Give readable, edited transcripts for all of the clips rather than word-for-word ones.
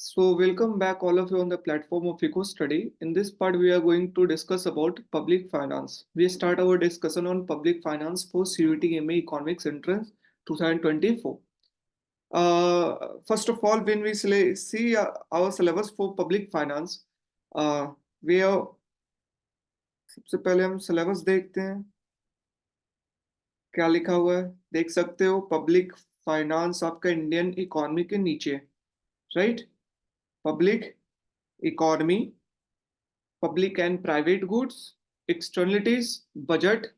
So welcome back all of you on the platform of EcoStudy. In this part, we are going to discuss about public finance. We start our discussion on public finance for CUET-MA Economics Entrance 2024. First of all, when we see our syllabus for public finance, we are सबसे पहले हम syllabus देखते हैं क्या लिखा हुआ है. देख सकते हो पब्लिक फाइनेंस आपका इंडियन इकोनॉमी के नीचे, right. Public economy, public and private goods, externalities, budget,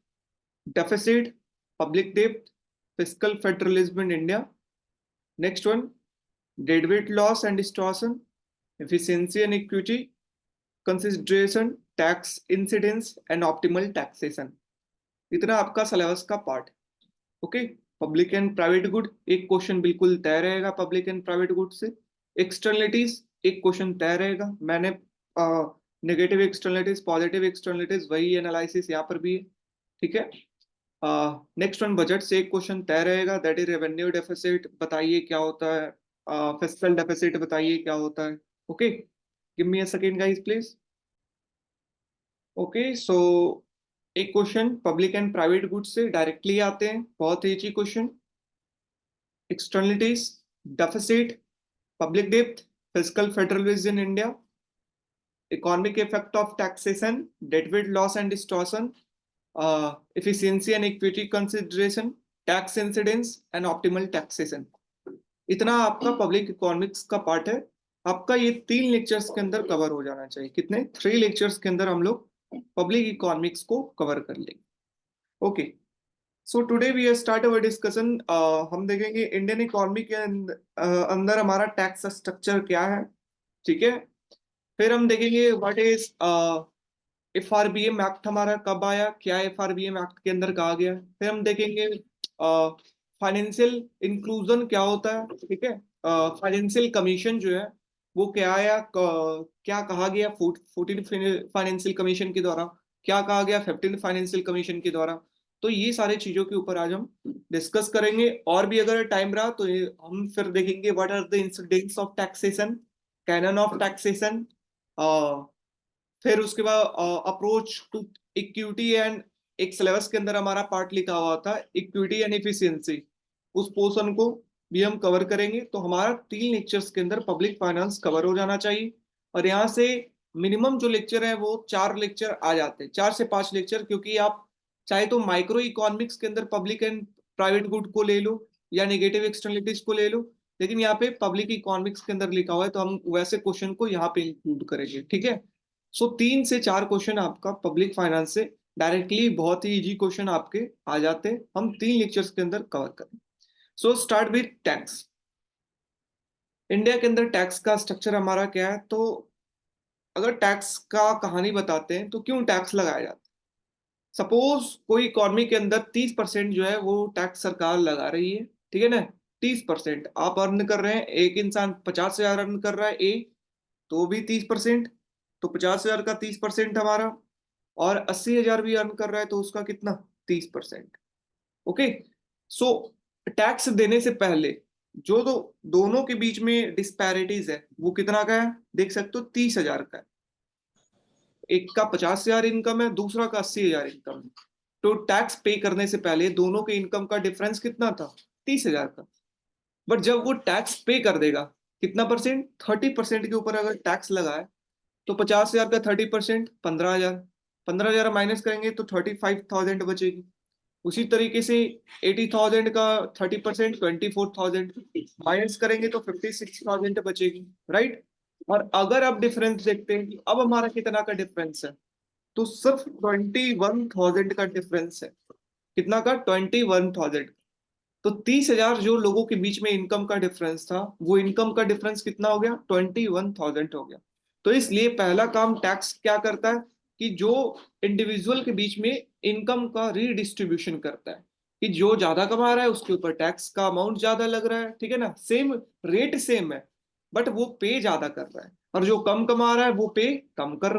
deficit, public debt, fiscal federalism in India. Next one, deadweight loss and distortion, efficiency and equity, consideration, tax incidence and optimal taxation. इतना आपका syllabus का part. Okay. Public and private good एक question बिल्कुल तय रहेगा public and private good से. Externalities एक question तय रहेगा. मैंने नेगेटिव एक्सटर्नलिटीज पॉजिटिव एक्सटर्नलिटीज वही एनालिसिस यहाँ पर भी है. ठीक है. नेक्स्ट वन बजट से एक क्वेश्चन तय रहेगा, दैट इज रेवेन्यू डेफिसिट. बताइए क्या होता है. फिस्कल डेफिसिट बताइए क्या होता है. Okay. Give me a second guys please. Okay. So एक question public and private goods से डायरेक्टली आते हैं, बहुत easy question. Externalities, deficit, public debt, fiscal federalism in India, economic effect of taxation, deadweight loss and distortion, efficiency and equity consideration, tax incidence and optimal taxation. इतना आपका public economics का part है. आपका ये 3 lectures के अंदर cover हो जाना चाहिए. कितने? 3 लेक्चर्स के अंदर हम लोग पब्लिक इकोनॉमिक्स को कवर कर लेंगे. Okay. So today we start our discussion. हम देखेंगे इंडियन इकोनॉमी के अंदर हमारा टैक्स स्ट्रक्चर क्या है. ठीक है. फिर हम देखेंगे व्हाट इज FRBM एक्ट हमारा कब आया, क्या FRBM एक्ट के अंदर कहा गया. फिर हम देखेंगे फाइनेंशियल इंक्लूजन क्या होता है. ठीक है. फाइनेंशियल कमीशन जो है वो क्या आया, क्या कहा गया 14 फाइनेंशियल कमीशन के द्वारा, क्या कहा गया 15 फाइनेंशियल कमीशन के द्वारा. तो ये सारे चीजों के ऊपर आज हम डिस्कस करेंगे. और भी अगर टाइम रहा तो हम फिर देखेंगे what are the incidents of taxation, canon of taxation. फिर उसके बाद अप्रोच टू इक्विटी एंड एक सिलेबस के अंदर हमारा पार्ट लिखा हुआ था इक्विटी एंड एफिशिएंसी, उस पोर्शन को भी हम कवर करेंगे. तो हमारा 3 लेक्चर्स के अंदर पब्लिक फाइनेंस कवर हो जाना चाहिए. और यहाँ से मिनिमम जो लेक्चर है वो 4 लेक्चर आ जाते हैं, 4 से 5 लेक्चर. क्योंकि आप चाहे तो माइक्रो इकोनॉमिक्स के अंदर पब्लिक एंड प्राइवेट गुड को ले लो या नेगेटिव एक्सटर्नलिटीज को ले लो, लेकिन यहाँ पे पब्लिक इकोनॉमिक्स के अंदर लिखा हुआ है तो हम वैसे क्वेश्चन को यहाँ पे इंक्लूड करेंगे. ठीक है. सो 3 से 4 क्वेश्चन आपका पब्लिक फाइनेंस से डायरेक्टली बहुत ही इजी क्वेश्चन आपके आ जाते हैं. हम 3 लेक्चर्स के अंदर कवर करें. So start with tax. India के अंदर टैक्स का स्ट्रक्चर हमारा क्या है. तो अगर टैक्स का कहानी बताते हैं तो क्यों टैक्स लगाया जाता है. सपोज कोई इकोनॉमी के अंदर 30% जो है वो टैक्स सरकार लगा रही है. ठीक है ना. 30% आप अर्न कर रहे हैं. एक इंसान 50,000 अर्न कर रहा है ए, तो भी 30%. तो 50,000 का 30% हमारा. और 80,000 भी अर्न कर रहा है तो उसका कितना 30%. ओके. सो टैक्स देने से पहले जो दोनों के बीच में डिस्पैरिटीज है वो कितना का है देख सकते हो. 30,000 का है. एक का 50,000 इनकम है, दूसरा का 80,000 इनकम है. तो टैक्स पे करने से पहले दोनों के इनकम का डिफरेंस कितना था 30,000 का. बट जब वो टैक्स पे कर देगा कितना परसेंट 30% के ऊपर अगर टैक्स लगा है तो 50,000 का 30% 15,000. 15,000 माइनस करेंगे तो 35,000 बचेगी. उसी तरीके से 80,000 का 30% 24,000 माइनस करेंगे तो 56,000 बचेगी. राइट. और अगर आप डिफरेंस देखते हैं कि अब हमारा कितना का डिफरेंस है तो सिर्फ 21,000 का डिफरेंस है. कितना का 21,000. तो 30,000 जो लोगों के बीच में इनकम का डिफरेंस था वो इनकम का डिफरेंस कितना हो गया 21,000 हो गया. तो इसलिए पहला काम टैक्स क्या करता है कि जो इंडिविजुअल के बीच में इनकम का रीडिस्ट्रीब्यूशन करता है कि जो ज्यादा कमा रहा है उसके ऊपर टैक्स का अमाउंट ज्यादा लग रहा है. ठीक है ना. सेम रेट सेम है बट वो पे ज्यादा कर रहा है, और जो कम कमा रहा है वो पे कम कर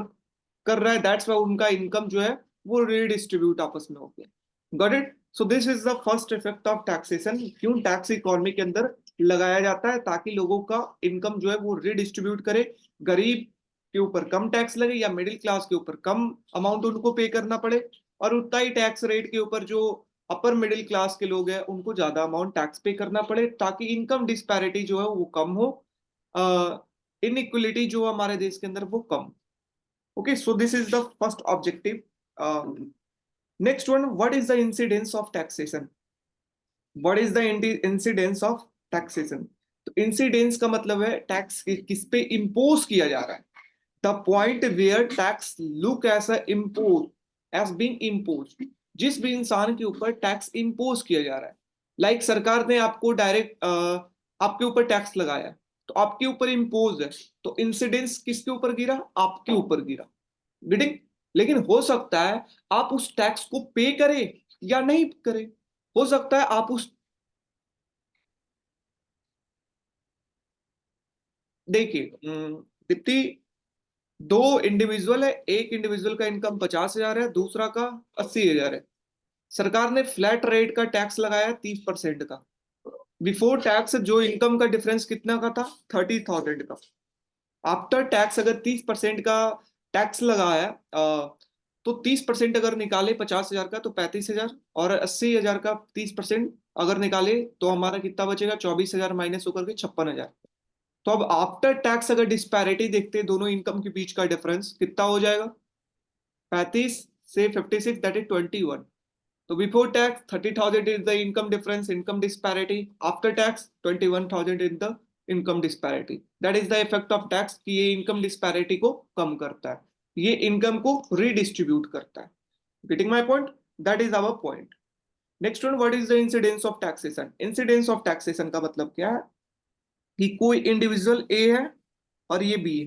रहा है. दैट्स व्हाई उनका इनकम जो है वो रीडिस्ट्रीब्यूट आपस में हो गया. Got it. So this is the first effect of taxation. क्यों टैक्स इकोनॉमी के अंदर लगाया जाता है ताकि लोगों का इनकम जो है वो रिडिस्ट्रीब्यूट करे, गरीब के ऊपर कम टैक्स लगे या मिडिल क्लास के ऊपर कम अमाउंट उनको पे करना पड़े, और उतना ही टैक्स रेट के ऊपर जो अपर मिडिल क्लास के लोग हैं उनको ज्यादा अमाउंट टैक्स पे करना पड़े, ताकि इनकम डिस्पैरिटी जो है वो कम हो, इनइक्वलिटी जो हमारे देश के अंदर वो कम। Okay, so this is the first objective. Next one, what is the incidence of taxation? What is the incidence of taxation? तो इंसिडेंस का मतलब है टैक्स किस पे इंपोज किया जा रहा है, the point where tax look as a impose, as being impose, जिस भी इंसान के ऊपर टैक्स इंपोज किया जा रहा है। लाइक सरकार ने आपको डायरेक्ट आपके ऊपर टैक्स लगाया, तो आपके ऊपर इंपोज है, तो इंसिडेंस किसके ऊपर गिरा? आपके ऊपर गिरा। गेटिंग? लेकिन हो सकता है आप उस टैक्स को पे करें या नहीं करें। हो सकता है आप उस, देखिए दीप्ति, दो इंडिविजुअल है, एक इंडिविजुअल का इनकम 50,000 है, दूसरा का 80,000 है। सरकार ने फ्लैट रेट का टैक्स लगाया 30% का। बिफोर टैक्स जो इनकम का डिफरेंस कितना का था? 30,000 का। आफ्टर टैक्स अगर 30% का टैक्स लगाया, तो 30% अगर निकाले 50,000 का तो 35,000, और 80,000 का 30% अगर निकाले तो हमारा कितना बचेगा? 24,000 माइनस होकर के 56,000। तो अब आफ्टर टैक्स अगर डिस्पैरिटी देखते हैं, दोनों इनकम के बीच का डिफरेंस कितना हो जाएगा? 35 से 56, दैट इज 21। तो before tax 30,000 is the income difference, income disparity. After tax 21,000 is the income disparity. That is the effect of tax कि ये इनकम डिस्पैरिटी को कम करता है, ये इनकम को रीडिस्ट्रीब्यूट करता है। Getting my point? That is our point. Next one, what is the incidence of taxation? Incidence of taxation का मतलब क्या है कि कोई इंडिविजुअल ए है और ये बी है,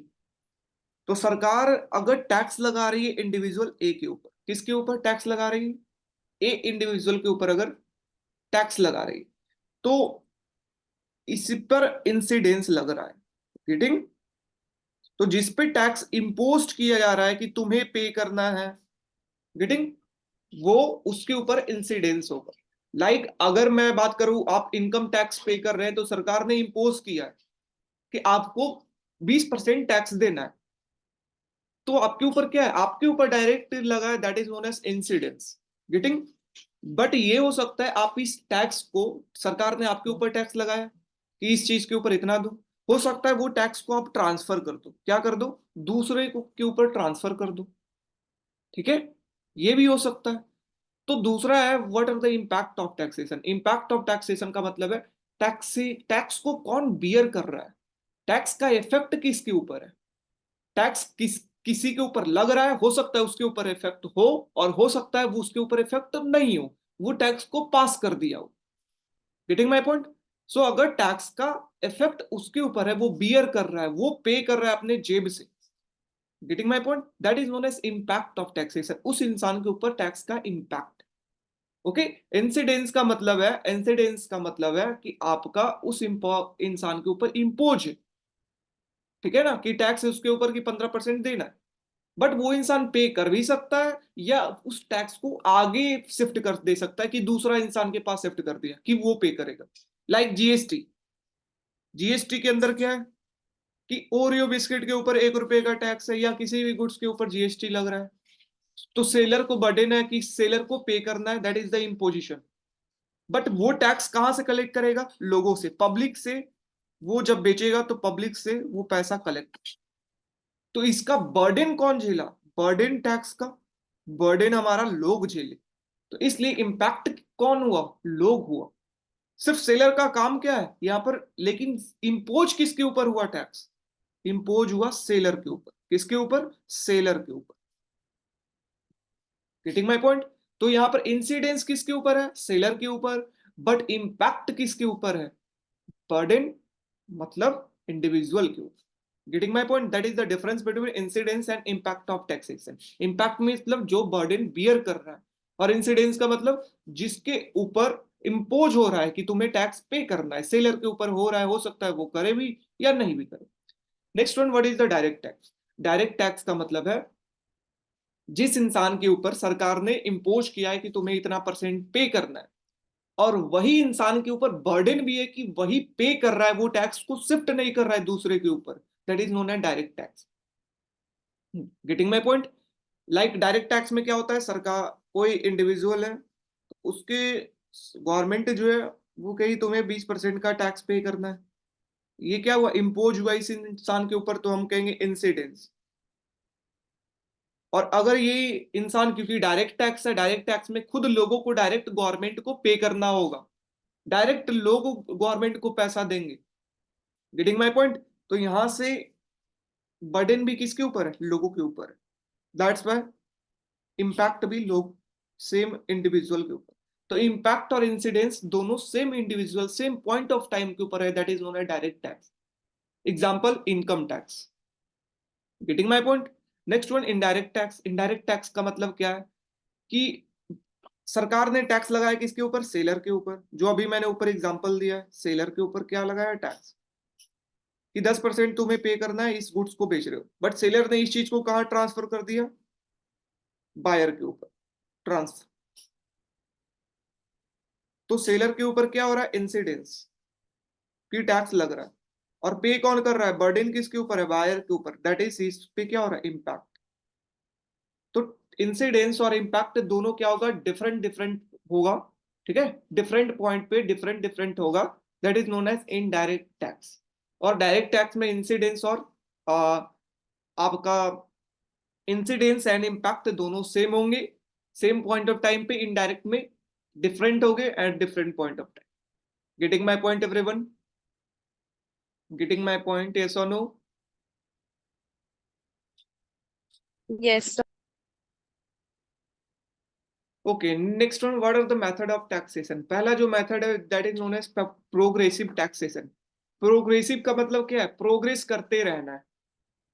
तो सरकार अगर टैक्स लगा रही है इंडिविजुअल ए के ऊपर, किसके ऊपर टैक्स लगा रही है? ए इंडिविजुअल के ऊपर अगर टैक्स लगा रही है, तो इस पर इंसिडेंस लग रहा है। गेटिंग? तो जिस पे टैक्स इंपोज किया जा रहा है कि तुम्हें पे करना है, गेटिंग, वो उसके ऊपर इंसिडेंस होगा। लाइक अगर मैं बात करूं, आप इनकम टैक्स पे कर रहे हैं तो सरकार ने इंपोज किया है कि आपको 20% टैक्स देना है, तो आपके ऊपर क्या है? आपके ऊपर डायरेक्ट लगा है, that is known as incidence. Getting? But ये हो सकता है आप इस टैक्स को, सरकार ने आपके ऊपर टैक्स लगाया कि इस चीज के ऊपर इतना दो, हो सकता है वो टैक्स को आप ट्रांसफर कर दो, क्या कर दो? दूसरे को के ऊपर ट्रांसफर कर दो। ठीक है, ये भी हो सकता है। तो दूसरा है, what are the impact of taxation? Impact of taxation का मतलब है टैक्स, टैक्स को कौन बियर कर रहा है, टैक्स का इफेक्ट किसके ऊपर है। टैक्स किसी के ऊपर लग रहा है, हो सकता है उसके ऊपर इफेक्ट हो, और हो सकता है वो उसके ऊपर इफेक्ट नहीं हो, वो टैक्स को पास कर दिया हो। Getting my point? सो अगर टैक्स का इफेक्ट उसके ऊपर है, वो बियर कर रहा है, वो पे कर रहा है अपने जेब से। Getting my point? That is known as impact of taxation, उस इंसान के ऊपर टैक्स का इम्पैक्ट। ओके, इंसिडेंस का मतलब है, इंसिडेंस का मतलब है कि आपका उस इंसान के ऊपर इंपोज है, ठीक है ना, कि टैक्स उसके ऊपर की 15% देना है। बट वो इंसान पे कर भी सकता है, या उस टैक्स को आगे शिफ्ट कर दे सकता है कि दूसरा इंसान के पास शिफ्ट कर दिया कि वो पे करेगा। लाइक जीएसटी, जीएसटी के अंदर क्या है कि ओरियो बिस्किट के ऊपर 1 रुपए का टैक्स है, या किसी भी गुड्स के ऊपर जीएसटी लग रहा है, तो सेलर को बर्डन है कि सेलर को पे करना है, that is the imposition. But वो टैक्स कहां से कलेक्ट करेगा? लोगों से, पब्लिक से। वो जब बेचेगा तो पब्लिक से वो पैसा कलेक्ट। तो इसका बर्डन कौन झेला? बर्डन टैक्स का बर्डन हमारा लोग झेले। तो इसलिए इंपैक्ट कौन हुआ? लोग हुआ। सिर्फ सेलर का काम क्या है यहां पर, लेकिन इंपोज किसके ऊपर हुआ टैक्स? इंपोज हुआ सेलर के ऊपर। किसके ऊपर? सेलर के ऊपर। Getting my point? तो यहां पर इंसिडेंस किसके ऊपर है? सेलर के ऊपर। बट इंपैक्ट किसके ऊपर है? बर्डन मतलब इंडिविजुअल के ऊपर। Getting my point? That is the difference between incidence and impact of taxation. Impact मतलब जो बर्डन बियर कर रहा है, और इंसिडेंस का मतलब जिसके ऊपर इंपोज हो रहा है कि तुम्हें टैक्स पे करना है, सेलर के ऊपर हो रहा है, हो सकता है वो करे भी या नहीं भी करे। Next one, what is the direct tax? Direct tax का मतलब है जिस इंसान के ऊपर सरकार ने इंपोज किया है कि तुम्हें इतना परसेंट पे करना है, और वही इंसान के ऊपर बर्डन भी है कि वही पे कर रहा है, वो टैक्स को शिफ्ट नहीं कर रहा है दूसरे के ऊपर, that is known as direct tax. Getting my point? Like direct tax में क्या होता है, सरकार कोई इंडिविजुअल है तो उसके गवर्नमेंट जो है वो कही तुम्हें 20% का टैक्स पे करना है, ये क्या हुआ, इम्पोज हुआ इस इंसान के ऊपर, तो हम कहेंगे इंसिडेंस। और अगर ये इंसान, क्योंकि डायरेक्ट टैक्स है, डायरेक्ट टैक्स में खुद लोगों को डायरेक्ट गवर्नमेंट को पे करना होगा, डायरेक्ट लोग गवर्नमेंट को पैसा देंगे। Getting my point? तो यहां से बर्डन भी किसके ऊपर है, लोगों के ऊपर है, दैट्स वाई इम्पैक्ट भी लोग, सेम इंडिविजुअल के ऊपर। तो इम्पैक्ट और इंसिडेंस दोनों same individual same point of time के ऊपर है, that is known as direct tax. Example income tax. Getting my point? Next one indirect tax. Indirect tax का मतलब क्या है कि सरकार ने टैक्स लगाया किसके ऊपर, सेलर के ऊपर। जो अभी मैंने ऊपर एग्जांपल दिया है, सेलर के ऊपर क्या लगाया टैक्स कि 10% तुम्हें पे करना है, इस गुड्स को बेच रहे हो, बट सेलर ने इस चीज को कहाँ ट्रांसफर कर दिया, बायर के ऊपर ट्रांसफर। तो सेलर के ऊपर क्या हो रहा है, इंसिडेंस की टैक्स लग रहा है, और पे कौन कर रहा है, बर्डन किसके ऊपर है, बायर के ऊपर, दैट इज इस पे क्या हो रहा है, इम्पैक्ट। तो इंसिडेंस और इम्पैक्ट दोनों क्या होगा, डिफरेंट डिफरेंट होगा, ठीक है, डिफरेंट पॉइंट पे डिफरेंट डिफरेंट होगा, that is known as indirect tax. और डायरेक्ट टैक्स में इंसिडेंस और आपका इंसिडेंस एंड इम्पैक्ट दोनों सेम होंगे, सेम पॉइंट ऑफ टाइम पे, इनडायरेक्ट में डिफरेंट होंगे at different point of time. Getting my point everyone? Getting my point, yes और no? Yes, sir. Okay, next one, what are the method of taxation. पहला जो method है that is known as progressive taxation. Progressive का मतलब क्या है, progress करते रहना है,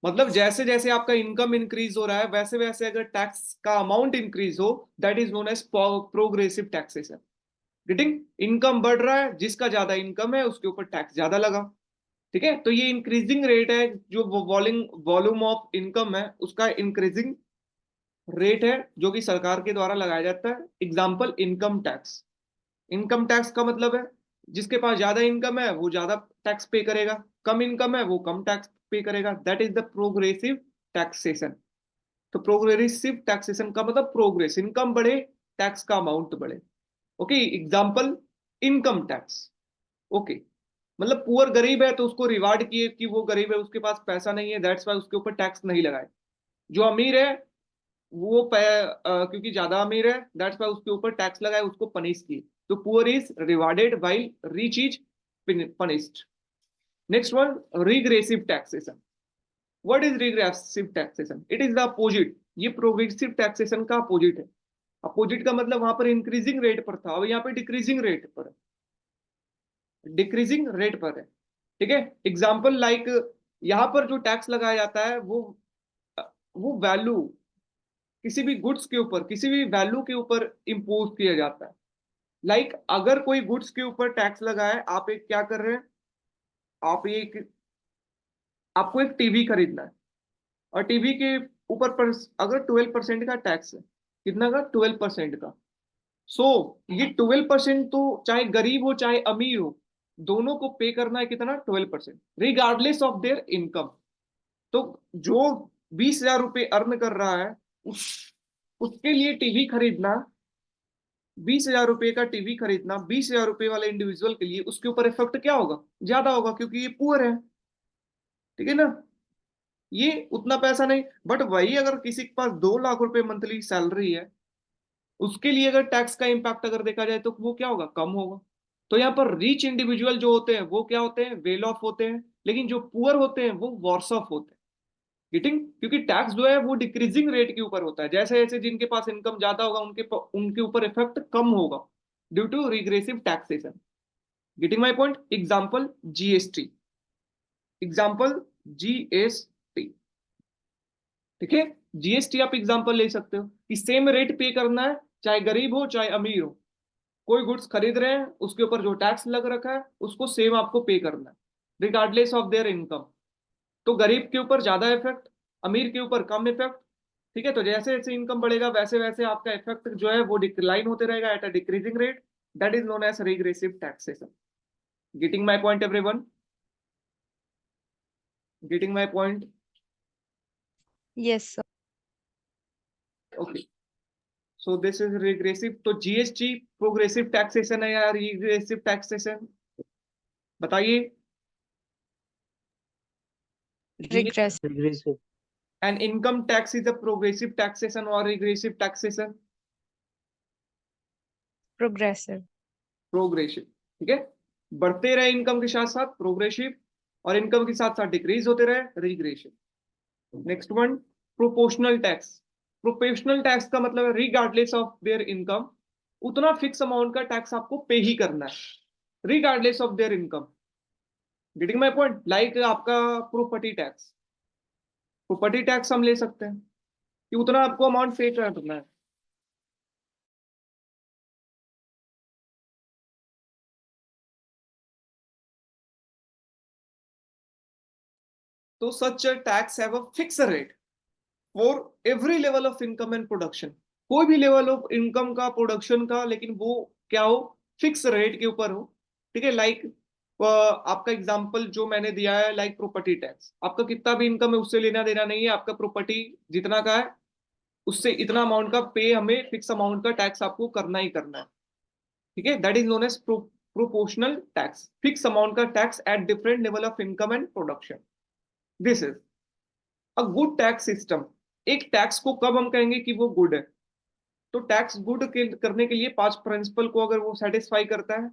मतलब जैसे जैसे आपका इनकम इंक्रीज हो रहा है वैसे वैसे अगर टैक्स का अमाउंट इंक्रीज हो, that is known as progressive taxation. Getting? Income बढ़ रहा है, जिसका ज्यादा इनकम है उसके ऊपर टैक्स ज्यादा लगा, ठीक है, तो ये इंक्रीजिंग रेट है, जो वॉल्यूम ऑफ इनकम है उसका इंक्रीजिंग रेट है, जो कि सरकार के द्वारा लगाया जाता है। Example income tax. Income tax का मतलब है जिसके पास ज्यादा इनकम है वो ज्यादा टैक्स पे करेगा, कम इनकम है वो कम टैक्स पे करेगा, that is the progressive taxation. तो प्रोग्रेसिव टैक्सेशन का मतलब प्रोग्रेस, इनकम बढ़े, टैक्स का अमाउंट बढ़े। Okay, example income tax. Okay, मतलब पुअर गरीब है तो उसको रिवार्ड किए कि वो गरीब है, उसके पास पैसा नहीं है, दैट्स वाई उसके ऊपर टैक्स नहीं लगाए। जो अमीर है वो क्योंकि ज्यादा अमीर है, दैट्स वाई उसके ऊपर टैक्स लगाए, उसको पनिश किए। तो poor is rewarded while rich is punished. Next one, regressive taxation. What is regressive taxation? It is the opposite, ये प्रोग्रेसिव टैक्सेशन का अपोजिट है। अपोजिट का मतलब वहां पर इंक्रीजिंग रेट पर था, अब यहाँ पे डिक्रीजिंग रेट पर है, डिक्रीजिंग रेट पर है, ठीक है। एग्जाम्पल लाइक यहाँ पर जो टैक्स लगाया जाता है वो वैल्यू, किसी भी गुड्स के ऊपर, किसी भी वैल्यू के ऊपर इम्पोज किया जाता है। लाइक अगर कोई गुड्स के ऊपर टैक्स लगा है, आप एक क्या कर रहे हैं, आप एक आपको एक टीवी खरीदना है, और टीवी के ऊपर अगर 12% का टैक्स है, कितना का, 12% का। सो ये 12% तो चाहे गरीब हो चाहे अमीर हो, दोनों को पे करना है, कितना, 12%, रिगार्डलेस ऑफ देयर इनकम। तो जो 20,000 रुपये अर्न कर रहा है, उस उसके लिए टीवी खरीदना, 20,000 रुपये का टीवी खरीदना 20,000 रुपये वाले इंडिविजुअल के लिए, उसके ऊपर इफेक्ट क्या होगा, ज्यादा होगा, क्योंकि ये पुअर है, ठीक है ना, ये उतना पैसा नहीं। बट वही अगर किसी के पास 2 लाख रुपए मंथली सैलरी है, उसके लिए अगर टैक्स का इम्पैक्ट अगर देखा जाए तो वो क्या होगा, कम होगा। तो यहाँ पर रिच इंडिविजुअल जो होते हैं वो क्या होते हैं, वेल ऑफ होते हैं, लेकिन जो पुअर होते हैं वो वर्स ऑफ होते हैं। गेटिंग? क्योंकि टैक्स जो है वो डिक्रीजिंग रेट के ऊपर होता है, जैसे जैसे जिनके पास इनकम ज्यादा होगा उनके ऊपर इफेक्ट कम होगा, due to regressive taxation. Getting my point? Example GST. Example GST, ठीक है, जीएसटी आप एग्जाम्पल ले सकते हो कि सेम रेट पे करना है, चाहे गरीब हो चाहे अमीर हो, कोई गुड्स खरीद रहे हैं उसके ऊपर जो टैक्स लग रखा है उसको सेम आपको पे करना है, रिगार्डलेस ऑफ देयर इनकम। तो गरीब के ऊपर ज्यादा इफेक्ट, अमीर के ऊपर कम इफेक्ट, ठीक है। तो जैसे जैसे इनकम बढ़ेगा वैसे वैसे आपका इफेक्ट जो है वो डिक्लाइन होते रहेगा at a decreasing rate, That is known as regressive taxation. Getting my point, everyone? Getting my point? Yes, sir. Okay. So this is regressive. तो जीएसटी प्रोग्रेसिव टैक्सेशन है या रिग्रेसिव टैक्सेशन? बताइए. Regress, Regressive. And income tax is a progressive taxation or regressive taxation? progressive, progressive. ठीक है. बढ़ते रहे income के साथ साथ प्रोग्रेसिव, और इनकम के साथ साथ डिक्रीज होते रहे regressive. Next one, proportional tax. Proportional tax का मतलब है रिगार्डलेस ऑफ देयर इनकम, उतना फिक्स अमाउंट का टैक्स आपको पे ही करना है regardless of their income. Getting my point? Like आपका प्रॉपर्टी टैक्स. प्रॉपर्टी टैक्स हम ले सकते हैं कि उतना आपको अमाउंट पे करना है. तो such a tax have a fixed rate for every level of income and production. कोई भी लेवल ऑफ इनकम का, प्रोडक्शन का, लेकिन वो क्या हो, फिक्स रेट के ऊपर हो. ठीक है. लाइक आपका एग्जांपल जो मैंने दिया है, लाइक प्रॉपर्टी टैक्स. आपका कितना भी इनकम है उससे लेना देना नहीं है. आपका प्रॉपर्टी जितना का है उससे इतना अमाउंट का पे, हमें फिक्स अमाउंट का टैक्स आपको करना ही करना है. ठीक है. That is known as proportional tax. Fix amount का tax at different level of income and production. This is a good tax system. एक टैक्स को कब हम कहेंगे कि वो गुड है? तो टैक्स गुड करने के लिए 5 प्रिंसिपल को अगर वो सेटिस्फाई करता है,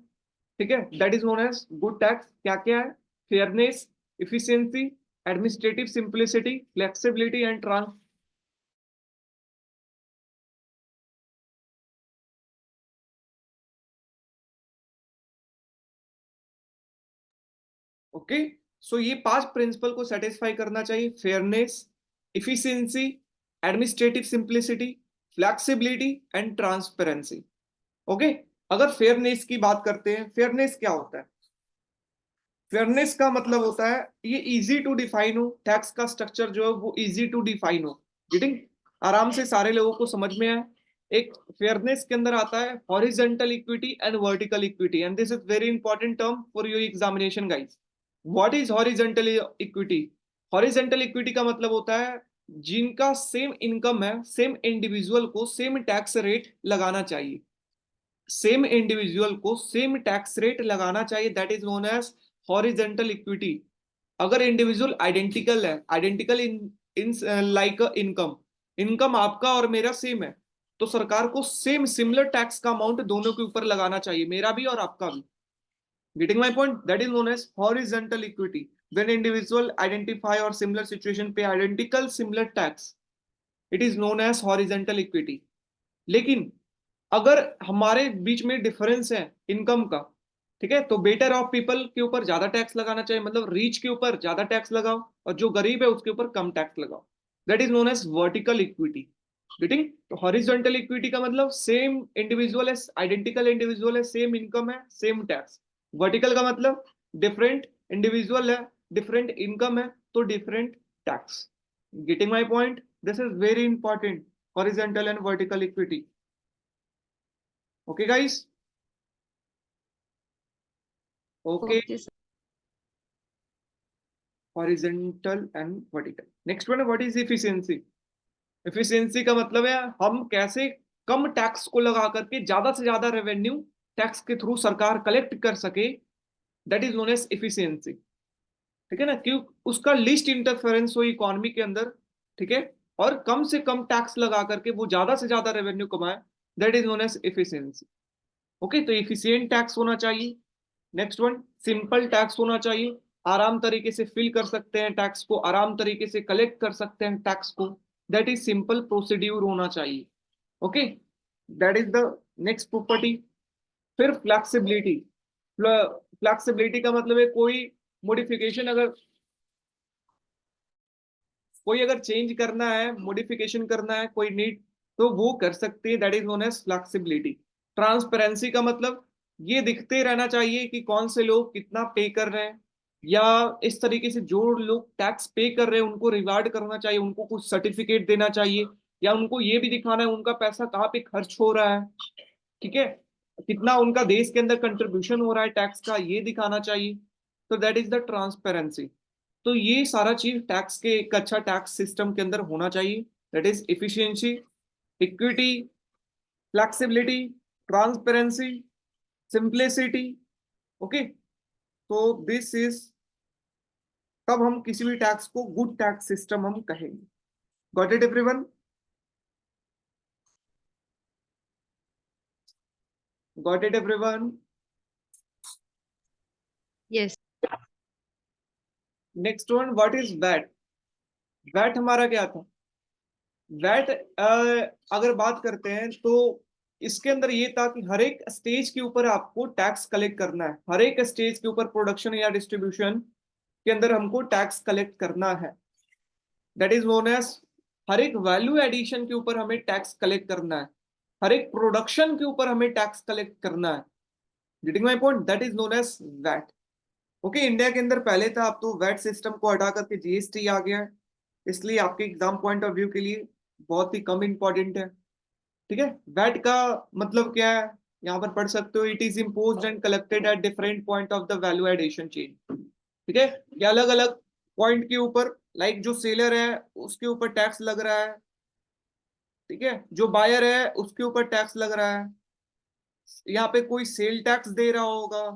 ठीक है, that is known as good tax. क्या क्या है? Fairness, efficiency, administrative simplicity, flexibility and trans. Okay. So ये 5 प्रिंसिपल को सेटिस्फाई करना चाहिए. Fairness, efficiency, administrative simplicity, flexibility and transparency. Okay. अगर फेयरनेस की बात करते हैं, फेयरनेस क्या होता है? फेयरनेस का मतलब होता है ये इजी टू डिफाइन हो, टैक्स का स्ट्रक्चर जो है वो इजी टू डिफाइन हो. गेटिंग? आराम से सारे लोगों को समझ में आए. एक फेयरनेस के अंदर आता है horizontal equity and vertical equity, and this is very important term for your examination guys. What is horizontal equity? Horizontal equity का मतलब होता है जिनका सेम इनकम है, सेम इंडिविजुअल को सेम टैक्स रेट लगाना चाहिए. सेम इंडिविजुअल को सेम टैक्स रेट लगाना चाहिए. That is known as horizontal equity. अगर इंडिविजुअल आइडेंटिकल है, identical in like income, income आपका और मेरा सेम है, तो सरकार को सेम सिमिलर टैक्स का अमाउंट दोनों के ऊपर लगाना चाहिए, मेरा भी और आपका भी. Getting my point? That is known as horizontal equity. When individual identify or similar situation pay identical similar tax, it is known as horizontal equity. लेकिन अगर हमारे बीच में डिफरेंस है इनकम का, ठीक है, तो बेटर ऑफ पीपल के ऊपर ज्यादा टैक्स लगाना चाहिए. मतलब रिच के ऊपर ज्यादा टैक्स लगाओ और जो गरीब है उसके ऊपर कम टैक्स लगाओ. That is known as vertical equity. Getting? तो हॉरिजॉन्टल इक्विटी का मतलब सेम इंडिविजुअल है, आइडेंटिकल इंडिविजुअल है, सेम इनकम है, सेम टैक्स. वर्टिकल का मतलब डिफरेंट इंडिविजुअल है, डिफरेंट इनकम है, तो different tax. Getting my point? This is very important, horizontal and vertical equity. Okay guys? Okay. okay, sir. Horizontal and vertical. Next one है what is efficiency. Efficiency का मतलब है हम कैसे कम tax को लगा करके ज्यादा से ज्यादा रेवेन्यू टैक्स के थ्रू सरकार कलेक्ट कर सके. That is known as efficiency. ठीक है ना? क्यों? उसका लीस्ट इंटरफेरेंस हो इकोनॉमी के अंदर, ठीक है, और कम से कम टैक्स लगा करके वो ज्यादा से ज्यादा रेवेन्यू कमाए. That is known as efficiency. Okay. तो एफिशिएंट टैक्स होना चाहिए. नेक्स्ट वन, सिंपल टैक्स होना चाहिए. आराम तरीके से फिल कर सकते हैं टैक्स को, आराम तरीके से कलेक्ट कर सकते हैं टैक्स को. दैट इज सिंपल प्रोसीड्यूर होना चाहिए. Okay. That is the next property. फिर फ्लेक्सिबिलिटी. फ्लेक्सिबिलिटी का मतलब है कोई मॉडिफिकेशन अगर चेंज करना है, मॉडिफिकेशन करना है, कोई नीड, तो वो कर सकते हैं. That is known as flexibility. Transparency का मतलब ये दिखते रहना चाहिए कि कौन से लोग कितना पे कर रहे हैं, या इस तरीके से जो लोग टैक्स पे कर रहे हैं उनको रिवार्ड करना चाहिए, उनको कुछ सर्टिफिकेट देना चाहिए, या उनको ये भी दिखाना है उनका पैसा कहाँ पे खर्च हो रहा है. ठीक है. कितना उनका देश के अंदर कंट्रीब्यूशन हो रहा है टैक्स का, ये दिखाना चाहिए। तो दैट इज द ट्रांसपेरेंसी। तो ये सारा चीज टैक्स के, एक अच्छा टैक्स सिस्टम के अंदर होना चाहिए। That is efficiency, equity, flexibility, transparency, simplicity. Okay, तो दिस इज, तब हम किसी भी टैक्स को गुड टैक्स सिस्टम हम कहेंगे। Got it everyone? Got it everyone? Yes. Next one, what is VAT? VAT हमारा क्या था? वैट अगर बात करते हैं तो इसके अंदर ये था कि हर एक स्टेज के ऊपर आपको टैक्स कलेक्ट करना है। हर एक स्टेज के ऊपर, प्रोडक्शन या डिस्ट्रीब्यूशन के अंदर हमको टैक्स कलेक्ट करना है। दैट इज नोन एज, हर एक वैल्यू एडिशन के ऊपर हमें टैक्स कलेक्ट करना है, हर एक प्रोडक्शन के ऊपर हमें टैक्स कलेक्ट करना है। Getting my point? That is known as VAT. Okay, India के अंदर पहले था, अब तो वैट सिस्टम को हटा करके जीएसटी आ गया है, इसलिए आपके एग्जाम पॉइंट ऑफ व्यू के लिए बहुत ही कम इंपॉर्टेंट है। ठीक है, वैट का मतलब क्या है, यहाँ पर पढ़ सकते हो, it is imposed and collected at different point of the value addition chain. ठीक है, ये अलग अलग पॉइंट के ऊपर, लाइक जो सेलर है उसके ऊपर टैक्स लग रहा है, ठीक है, जो बायर है उसके ऊपर टैक्स लग रहा है, यहाँ पे कोई सेल टैक्स दे रहा होगा।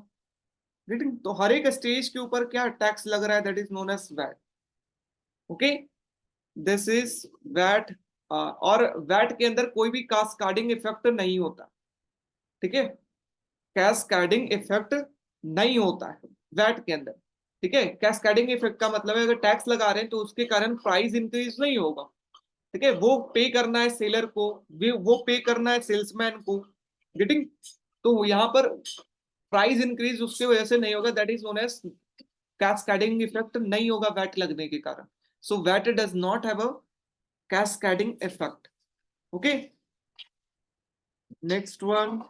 ठीक, तो हर एक स्टेज के ऊपर क्या टैक्स लग रहा है, that is known as VAT. Okay, this is VAT. और वैट के अंदर कोई भी कास्केडिंग इफेक्ट नहीं होता। ठीक है, कैस्केडिंग इफेक्ट नहीं होता है वैट के अंदर। ठीक है, कैस्केडिंग इफेक्ट का मतलब है अगर टैक्स लगा रहे हैं तो उसके कारण प्राइस इंक्रीज नहीं होगा। ठीक है, वो पे करना है सेलर को, वो पे करना है सेल्समैन को। गेटिंग? तो यहाँ पर प्राइस इंक्रीज उसके वजह से नहीं होगा, that is known as cascading effect नहीं होगा वैट लगने के कारण। So VAT does not have a cascading effect. Okay, next one,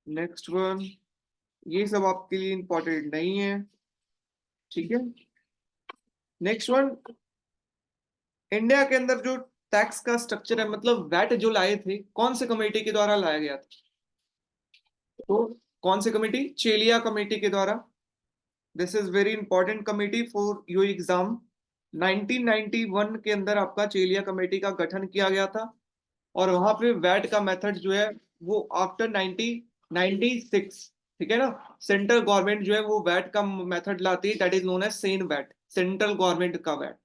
next one, ये सब आपके लिए इंपॉर्टेंट नहीं है। ठीक है, नेक्स्ट वन, इंडिया के अंदर जो टैक्स का स्ट्रक्चर है, मतलब वैट जो लाए थे कौन से कमेटी के द्वारा लाया गया था? तो कौन सी कमेटी? चेलिया कमेटी के द्वारा। This is very important committee for your exam. 1991 के अंदर आपका चेलिया कमेटी का गठन किया गया था, और वहां पे वैट का मेथड जो है वो आफ्टर 1996, ठीक है ना, सेंट्रल गवर्नमेंट जो है वो वैट का मेथड लाती है, that is known as CENVAT, central government का VAT.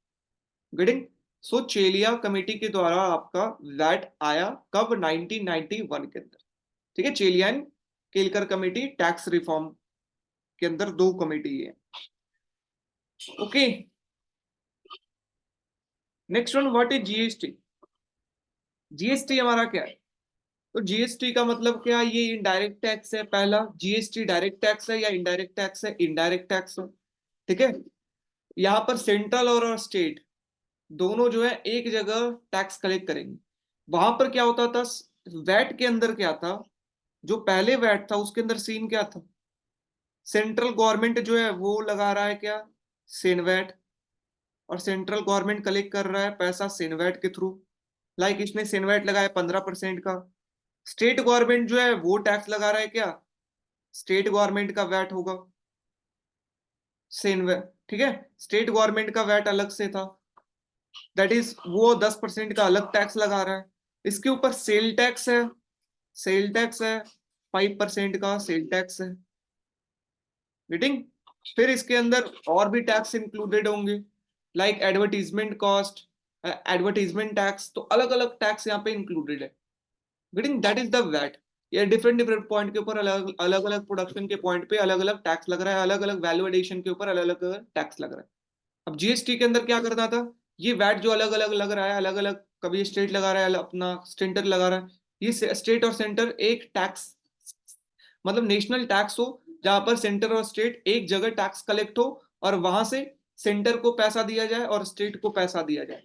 Getting? So Chelliah committee के द्वारा आपका वैट आया कब? 1991 के अंदर। ठीक है, Chelliah and Kelkar committee tax reform के अंदर दो कमेटी है। Okay, next one, what is GST? GST हमारा क्या है? तो जीएसटी का मतलब क्या है? ये इनडायरेक्ट टैक्स है। पहला, जीएसटी डायरेक्ट टैक्स है या इनडायरेक्ट टैक्स है? इनडायरेक्ट टैक्स है। ठीक है, यहाँ पर सेंट्रल और स्टेट दोनों जो है एक जगह टैक्स कलेक्ट करेंगे। वहां पर क्या होता था, वैट के अंदर क्या था, जो पहले वैट था उसके अंदर सीन क्या था, सेंट्रल गवर्नमेंट जो है वो लगा रहा है क्या, सेनवैट, और सेंट्रल गवर्नमेंट कलेक्ट कर रहा है पैसा सेनवैट के थ्रू। लाइक इसने सेनवैट लगाया 15% का, स्टेट गवर्नमेंट जो है वो टैक्स लगा रहा है क्या, स्टेट गवर्नमेंट का वैट होगा सेनवैट। ठीक है, स्टेट गवर्नमेंट का वैट अलग से था, दैट इज वो 10% का अलग टैक्स लगा रहा है। इसके ऊपर सेल टैक्स है, सेल टैक्स है 5% का सेल टैक्स है। गेटिंग? फिर इसके अंदर और भी टैक्स इंक्लूडेड होंगे, like advertisement cost, advertisement tax, तो अलग अलग टैक्स यहाँ पे इंक्लूडेड है। Getting? That is the VAT. ये डिफरेंट डिफरेंट पॉइंट के ऊपर अलग अलग अलग प्रोडक्शन के पॉइंट पे अलग अलग टैक्स लग रहा है, अलग अलग वैल्यू एडिशन के ऊपर अलग अलग टैक्स लग रहा है। अब जीएसटी के अंदर क्या करना था, ये वैट जो अलग अलग लग रहा है, अलग अलग, कभी स्टेट लगा रहा है, अपना सेंटर लगा रहा है, ये स्टेट और सेंटर एक टैक्स, मतलब नेशनल टैक्स हो, जहां पर सेंटर और स्टेट एक जगह टैक्स कलेक्ट हो, और वहां से सेंटर को पैसा दिया जाए और स्टेट को पैसा दिया जाए।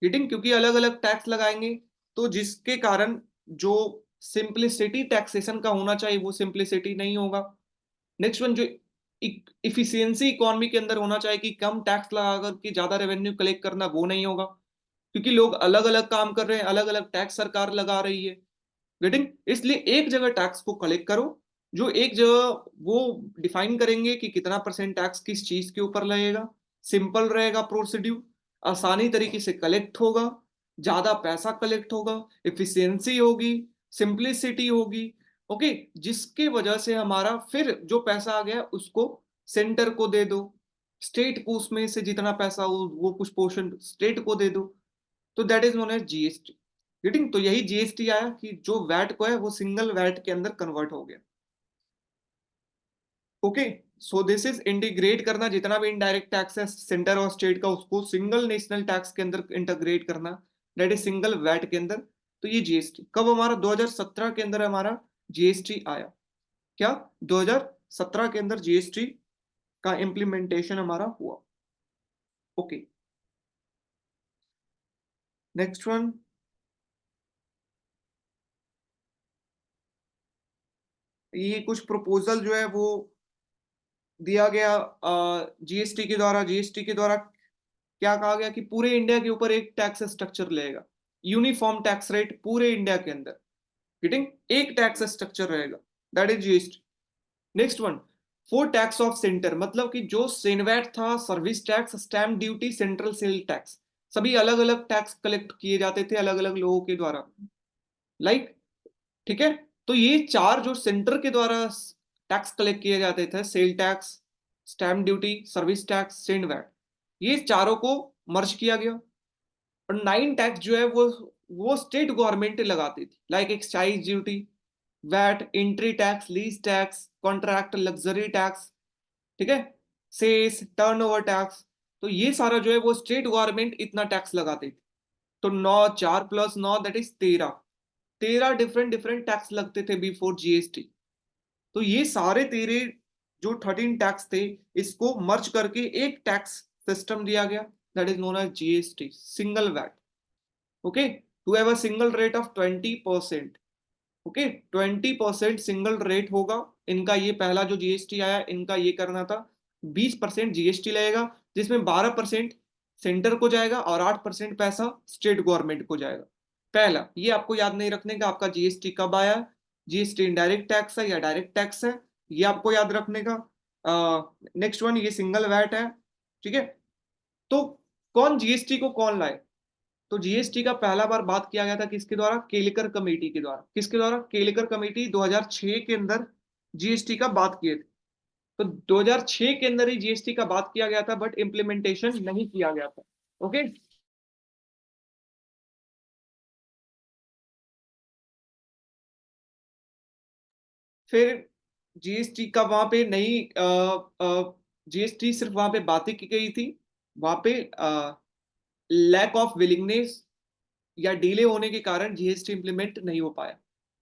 गेटिंग? क्योंकि अलग अलग टैक्स लगाएंगे तो जिसके कारण जो सिंप्लिसिटी टैक्सेशन का होना चाहिए वो सिंप्लिसिटी नहीं होगा। नेक्स्ट वन, जो इफिशियंसी इकोनॉमी के अंदर होना चाहिए कि कम टैक्स लगा करके ज्यादा रेवेन्यू कलेक्ट करना, वो नहीं होगा, क्योंकि लोग अलग अलग काम कर रहे हैं, अलग अलग टैक्स सरकार लगा रही है। गेटिंग? इसलिए एक जगह टैक्स को कलेक्ट करो, जो एक जगह वो डिफाइन करेंगे कि कितना परसेंट टैक्स किस चीज के ऊपर लगेगा, सिंपल रहेगा प्रोसीड्यूर, आसानी तरीके से कलेक्ट होगा, ज्यादा पैसा कलेक्ट होगा, इफिशियंसी होगी, सिंप्लिसिटी होगी। ओके, जिसके वजह से हमारा फिर जो पैसा आ गया उसको सेंटर को दे दो, स्टेट को उसमें से जितना पैसा हो वो कुछ पोर्शन स्टेट को दे दो। तो that is known as GST. Getting? तो यही जीएसटी आया कि जो वैट को है वो सिंगल वैट के अंदर कन्वर्ट हो गया। Okay, so this is integrate करना, जितना भी इनडायरेक्ट टैक्स है सेंटर और स्टेट का उसको सिंगल नेशनल टैक्स के अंदर इंटीग्रेट करना, दैट इज सिंगल वैट के अंदर। तो ये जीएसटी कब हमारा 2017 के अंदर हमारा जीएसटी आया। क्या 2017 के अंदर जीएसटी का इंप्लीमेंटेशन हमारा हुआ। ओके, नेक्स्ट वन, ये कुछ प्रपोजल जो है वो दिया गया जीएसटी के द्वारा। जीएसटी के द्वारा क्या कहा गया कि पूरे इंडिया के ऊपर एक टैक्स स्ट्रक्चर रहेगा, यूनिफॉर्म टैक्स रेट पूरे इंडिया के अंदर। गेटिंग? एक टैक्स स्ट्रक्चर रहेगा, that is GST. Next one, four tax of centre, मतलब कि जो सेनवैट था, service tax, stamp duty, central sale tax, सभी अलग अलग टैक्स कलेक्ट किए जाते थे अलग अलग लोगों के द्वारा। लाइक, ठीक है, तो ये चार जो सेंटर के द्वारा टैक्स कलेक्ट किए जाते थे, sale tax, stamp duty, service tax, CENVAT, ये चारों को मर्ज किया गया। और 9 टैक्स जो है वो स्टेट गवर्नमेंट लगाती थी, like excise duty, VAT, entry tax, lease tax, contract luxury tax, ठीक है, सेस, टर्नओवर टैक्स। तो ये सारा जो है वो स्टेट गवर्नमेंट इतना टैक्स लगाती थी। तो 9, 4 + 9 that is 13, 13 different different tax लगते थे बिफोर जीएसटी। तो ये सारे 13 जो 13 टैक्स थे, इसको मर्ज करके एक टैक्स सिस्टम दिया गया, that is known as GST, single VAT. Okay, to have a single rate of 20%। Okay, 20% single rate होगा इनका। ये पहला जो जीएसटी आया इनका ये करना था, 20% जीएसटी लगेगा, जिसमें 12% सेंटर को जाएगा और 8% पैसा स्टेट गवर्नमेंट को जाएगा। पहला ये आपको याद नहीं रखने का आपका जीएसटी कब आया, जीएसटी इनडायरेक्ट टैक्स है या डायरेक्ट टैक्स है, ये आपको याद रखने का। नेक्स्ट वन, ये सिंगल वैट है, ठीक है। तो कौन जीएसटी को कौन लाए? तो जीएसटी का पहला बार बात किया गया था किसके द्वारा? केलकर कमेटी के द्वारा। किसके द्वारा? केलकर कमेटी 2006 के अंदर जीएसटी का बात किए थे। तो 2006 के अंदर ही जीएसटी का बात किया गया था, बट इंप्लीमेंटेशन नहीं किया गया था। ओके, फिर जीएसटी का वहां पे नहीं, जीएसटी सिर्फ वहां पे बातें की गई थी, वहां पे लैक ऑफ विलिंगनेस या डिले होने के कारण जीएसटी इंप्लीमेंट नहीं हो पाया।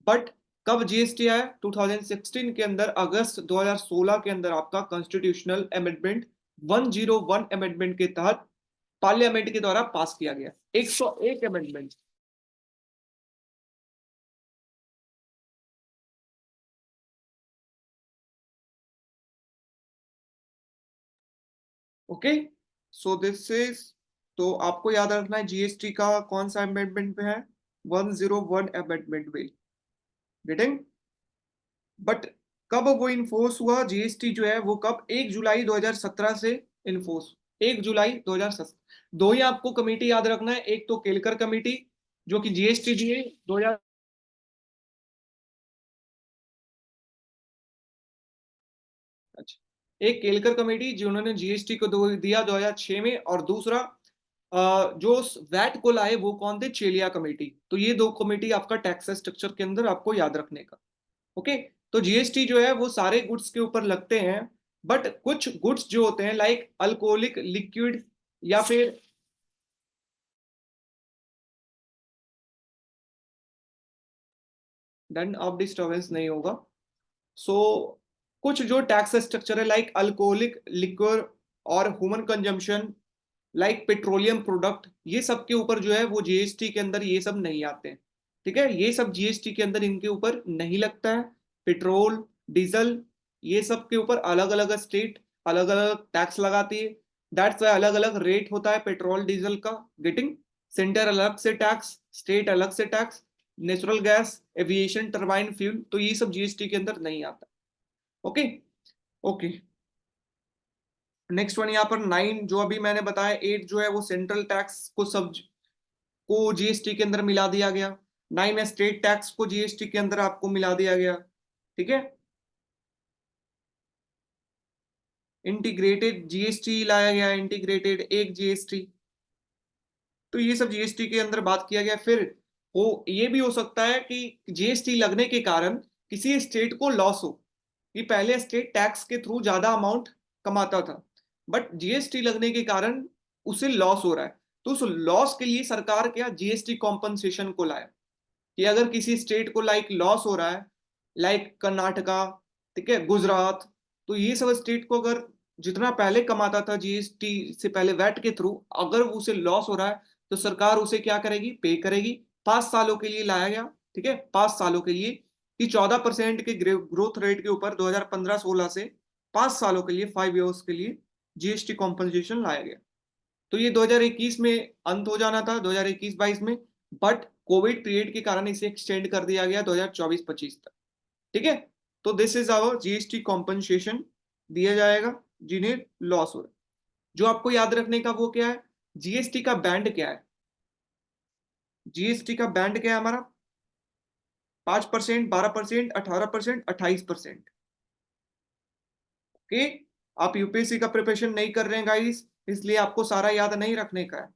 बट कब जीएसटी आया? 2016 के अंदर, अगस्त 2016 के अंदर आपका कॉन्स्टिट्यूशनल अमेंडमेंट 101 अमेंडमेंट के तहत पार्लियामेंट के द्वारा पास किया गया, 101 amendment. Okay, so this is, तो आपको याद रखना है जीएसटी का कौन सा अमेंडमेंट पे है, 101 अमेंडमेंट में। गेटिंग? बट कब वो इन्फोर्स हुआ जीएसटी जो है वो कब? 1 जुलाई 2017 से इन्फोर्स, 1 जुलाई 2017। दो ही आपको कमेटी याद रखना है, एक तो केलकर कमेटी जो कि जीएसटी दिए 2000, अच्छा, एक केलकर कमेटी जिन्होंने जीएसटी को दिया 2006 में, और दूसरा जो वैट को लाए वो कौन थे? चेलिया कमेटी। तो ये दो कमेटी आपका टैक्स स्ट्रक्चर के अंदर आपको याद रखने का। ओके, तो जीएसटी जो है वो सारे गुड्स के ऊपर लगते हैं, बट कुछ गुड्स जो होते हैं लाइक अल्कोहलिक लिक्विड या फिर डन, अब डिस्टर्बेंस नहीं होगा। सो कुछ जो टैक्स स्ट्रक्चर है लाइक अल्कोहलिक लिक्विड और human consumption, like petroleum product, ये सब के ऊपर जो है वो जीएसटी के अंदर ये सब नहीं आते हैं। ठीक है, ये सब जीएसटी के अंदर इनके ऊपर नहीं लगता है। पेट्रोल, डीजल, ये सब के ऊपर अलग अलग स्टेट अलग अलग टैक्स लगाती है। दैट्स वाई अलग अलग रेट होता है पेट्रोल डीजल का। गेटिंग? सेंटर अलग से टैक्स, स्टेट अलग से tax, natural gas, aviation, turbine fuel, तो ये सब जीएसटी के अंदर नहीं आता। Okay okay. नेक्स्ट वन यहाँ पर 9 जो अभी मैंने बताया, 8 जो है वो सेंट्रल टैक्स को सब को जीएसटी के अंदर मिला दिया गया। 9 है स्टेट टैक्स को जीएसटी के अंदर आपको मिला दिया गया। ठीक है, इंटीग्रेटेड जीएसटी लाया गया, इंटीग्रेटेड एक जीएसटी। तो ये सब जीएसटी के अंदर बात किया गया। फिर हो ये भी हो सकता है कि जीएसटी लगने के कारण किसी स्टेट को लॉस हो, कि पहले स्टेट टैक्स के थ्रू ज्यादा अमाउंट कमाता था, बट जीएसटी लगने के कारण उसे लॉस हो रहा है। तो उस लॉस के लिए सरकार क्या जीएसटी कॉम्पनसेशन को लाया, कि अगर किसी स्टेट को लाइक लॉस हो रहा है, लाइक कर्नाटका, ठीक है, गुजरात, तो ये सब स्टेट को अगर जितना पहले कमाता था जीएसटी से पहले वैट के थ्रू, अगर उसे लॉस हो रहा है तो सरकार उसे क्या करेगी, पे करेगी। 5 सालों के लिए लाया गया, ठीक है, 5 सालों के लिए, कि 14% के ग्रोथ रेट के ऊपर 2015-16 से 5 सालों के लिए, 5 ईयर्स के लिए जीएसटी कॉम्पनसेशन लाया गया। तो ये 2021 में अंत हो जाना था, 2021-22 में, बट कोविड पीरियड के कारण इसे एक्सटेंड कर दिया गया 2024-25 तक। ठीक है, तो this is our GST compensation दिया जाएगा जिन्हें लॉस हो रहा है। जो आपको याद रखने का वो क्या है, जीएसटी का बैंड क्या है। जीएसटी का बैंड क्या है हमारा, 5%, 12%, 18%, 28%। ओके, आप यूपीएससी का प्रिपरेशन नहीं कर रहे हैं गाइस, इसलिए आपको सारा याद नहीं रखने का है,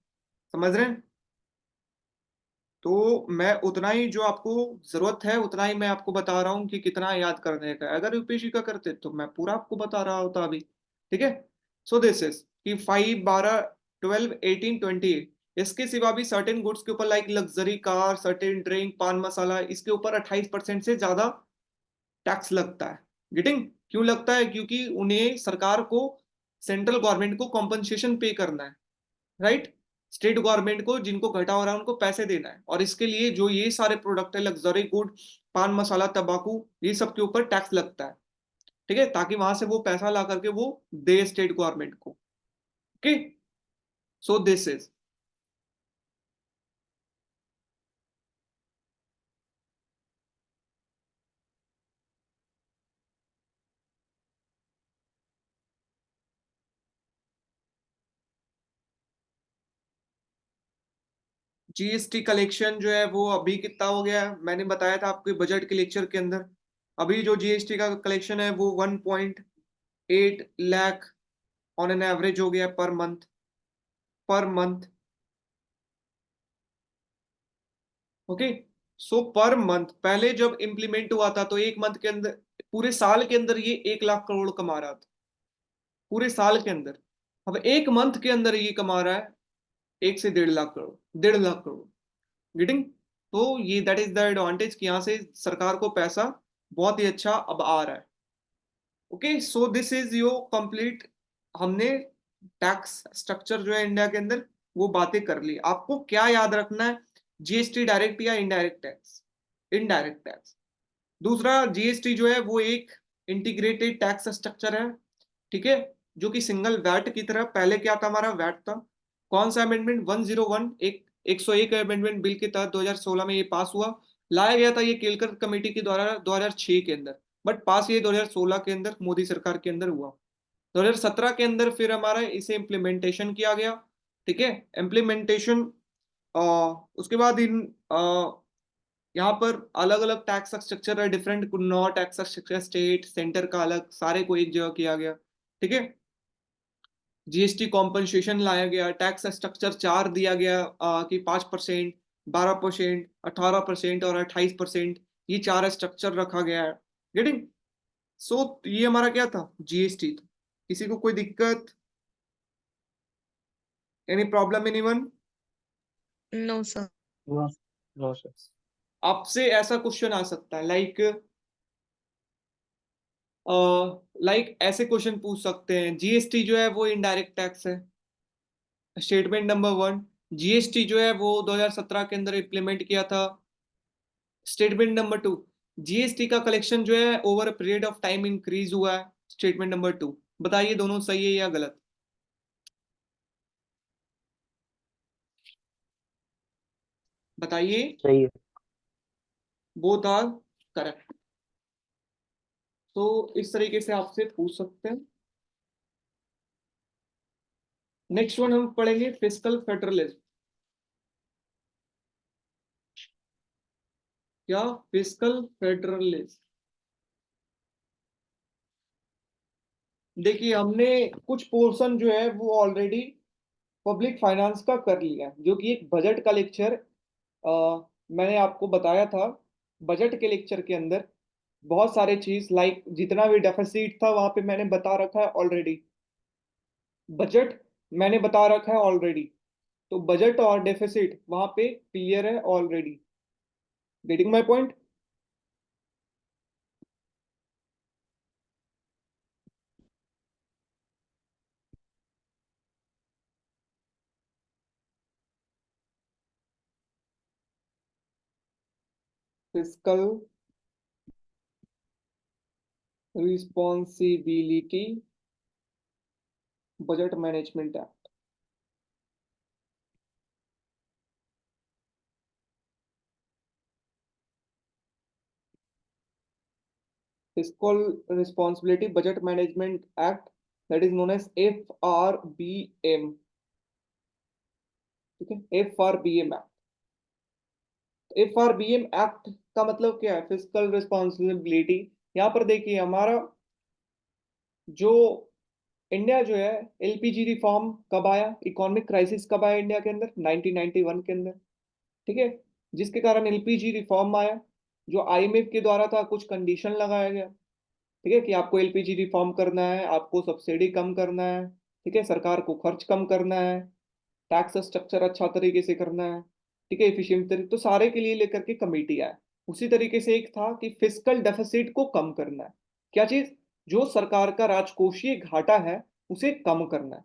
समझ रहे हैं। तो मैं उतना ही जो आपको जरूरत है उतना ही मैं आपको बता रहा हूँ कि कितना याद करने का है। अगर यूपीएससी का करते तो मैं पूरा आपको बता रहा होता अभी। ठीक है, सो दिस इज कि 5, 12, 12, 18, 28, इसके सिवा भी सर्टेन गुड्स के ऊपर like luxury car, certain drink, पान मसाला, इसके ऊपर 28% से ज्यादा टैक्स लगता है। गेटिंग? क्यों लगता है, क्योंकि उन्हें सरकार को, सेंट्रल गवर्नमेंट को कॉम्पनसेशन पे करना है, राइट। स्टेट गवर्नमेंट को जिनको घटा हो रहा है उनको पैसे देना है, और इसके लिए जो ये सारे प्रोडक्ट है, लग्जरी गुड, पान मसाला, तंबाकू, ये सब के ऊपर टैक्स लगता है। ठीक है, ताकि वहां से वो पैसा ला करके वो दे स्टेट गवर्नमेंट को। Okay, so this is GST collection जो है वो अभी कितना हो गया है, मैंने बताया था आपके बजट के लेक्चर के अंदर। अभी जो जीएसटी का कलेक्शन है वो 1.8 लाख ऑन एन एवरेज हो गया per month, per month. Okay, सो पर मंथ पहले जब इम्प्लीमेंट हुआ था तो एक मंथ के अंदर, पूरे साल के अंदर ये 1 लाख करोड़ कमा रहा था, पूरे साल के अंदर। अब एक मंथ के अंदर ये कमा रहा है 1 से 1.5 लाख करोड़, 1.5 लाख करोड़। गेटिंग? तो ये दैट इज द एडवांटेज कि यहाँ से सरकार को पैसा बहुत ही अच्छा अब आ रहा है। Okay, so this is your complete, हमने टैक्स स्ट्रक्चर जो है इंडिया के अंदर वो बातें कर ली। आपको क्या याद रखना है, जीएसटी डायरेक्ट या इनडायरेक्ट टैक्स। Indirect tax. दूसरा, जीएसटी जो है वो एक इंटीग्रेटेड टैक्स स्ट्रक्चर है, ठीक है, जो कि सिंगल वैट की तरह, पहले क्या था हमारा, वैट था। कौन सा अमेंडमेंट, 101, 101 अमेंडमेंट बिल के तहत 2016 में ये पास हुआ, लाया गया था ये केलकर कमेटी के द्वारा 2006 के अंदर, बट पास ये 2016 के अंदर मोदी सरकार के अंदर हुआ। 2017 के अंदर फिर हमारा इसे इम्प्लीमेंटेशन किया गया। ठीक है, इम्प्लीमेंटेशन, उसके बाद इन यहाँ पर अलग अलग टैक्स स्ट्रक्चर है, different 9 tax structure, state centre का अलग, सारे को एक जगह किया गया। ठीक है, जीएसटी कॉम्पनसेशन लाया गया, टैक्स स्ट्रक्चर 4 दिया गया, कि 5%, 12%, 18% और 28%, ये 4 स्ट्रक्चर रखा गया है। गेटिंग? सो ये हमारा क्या था, जीएसटी था। किसी को कोई दिक्कत, any problem, anyone? No, sir. No, no, sir. आपसे ऐसा क्वेश्चन आ सकता है, लाइक लाइक ऐसे क्वेश्चन पूछ सकते हैं, जीएसटी जो है वो इनडायरेक्ट टैक्स है, स्टेटमेंट नंबर 1। जीएसटी जो है वो 2017 के अंदर इम्प्लीमेंट किया था, स्टेटमेंट नंबर 2। जीएसटी का कलेक्शन जो है over a period of time increase हुआ है, स्टेटमेंट नंबर 2। बताइए दोनों सही है या गलत। बताइए। सही है। Both are correct. तो इस तरीके से आपसे पूछ सकते हैं। नेक्स्ट वन हम पढ़ेंगे फिस्कल फेडरलिज्म। क्या फिस्कल फेडरलिज्म। देखिए हमने कुछ पोर्शन जो है वो ऑलरेडी पब्लिक फाइनेंस का कर लिया है, जो कि एक बजट का लेक्चर मैंने आपको बताया था। बजट के लेक्चर के अंदर बहुत सारे चीज लाइक जितना भी डेफिसिट था वहां पे मैंने बता रखा है ऑलरेडी। बजट मैंने बता रखा है ऑलरेडी। तो बजट और डेफिसिट वहां पे क्लियर है already. Getting my point. Fiscal responsibility budget management act. Fiscal responsibility budget management act, that is known as FRBM। ठीक है, FRBM एक्ट। FRBM एक्ट का मतलब क्या है, फिस्कल रिस्पॉन्सिबिलिटी। यहाँ पर देखिए हमारा जो इंडिया जो है, एलपीजी रिफॉर्म कब आया, इकोनॉमिक क्राइसिस कब आया इंडिया के अंदर, 1991 के अंदर। ठीक है, जिसके कारण एलपीजी रिफॉर्म आया, जो आईएमएफ के द्वारा था, कुछ कंडीशन लगाया गया। ठीक है, कि आपको एलपीजी रिफॉर्म करना है, आपको सब्सिडी कम करना है, ठीक है, सरकार को खर्च कम करना है, टैक्स स्ट्रक्चर अच्छा तरीके से करना है, ठीक है, एफिशिएंट तरीके, तो सारे के लिए लेकर के कमेटी आए। उसी तरीके से एक था कि फिस्कल डेफिसिट को कम करना है। क्या चीज, जो सरकार का राजकोषीय घाटा है उसे कम करना है।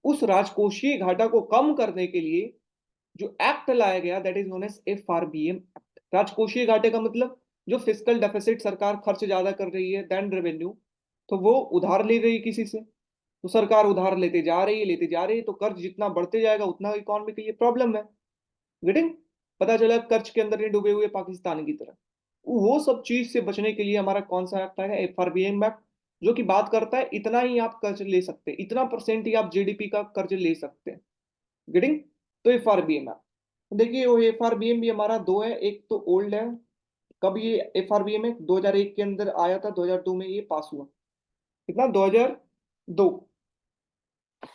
उस राजकोषीय घाटा को कम करने के लिए जो एक्ट लाया गया, that is known as FRBM act. राजकोषीय घाटे का मतलब जो फिस्कल डेफिसिट, सरकार खर्च ज्यादा कर रही है देन रेवेन्यू, तो वो उधार ले रही है किसी से, तो सरकार उधार लेते जा रही है, तो कर्ज जितना बढ़ते जाएगा उतना इकोनॉमी के लिए प्रॉब्लम है। गेटिंग। पता चला कर्ज के अंदर नहीं डूबे हुए पाकिस्तान की तरह। वो सब चीज से बचने के लिए हमारा कौन सा एक्ट है, FRBM एक्ट, जो कि बात करता है इतना ही आप कर्ज ले सकते हैं, इतना परसेंट ही आप जीडीपी का कर्ज ले सकते हैं। गेटिंग। तो FRBM एक्ट, देखिए वो FRBM भी हमारा दो है, एक तो ओल्ड है। कब ये FRBM है, 2001 के अंदर आया था, 2002 में ये पास हुआ। कितना, 2002।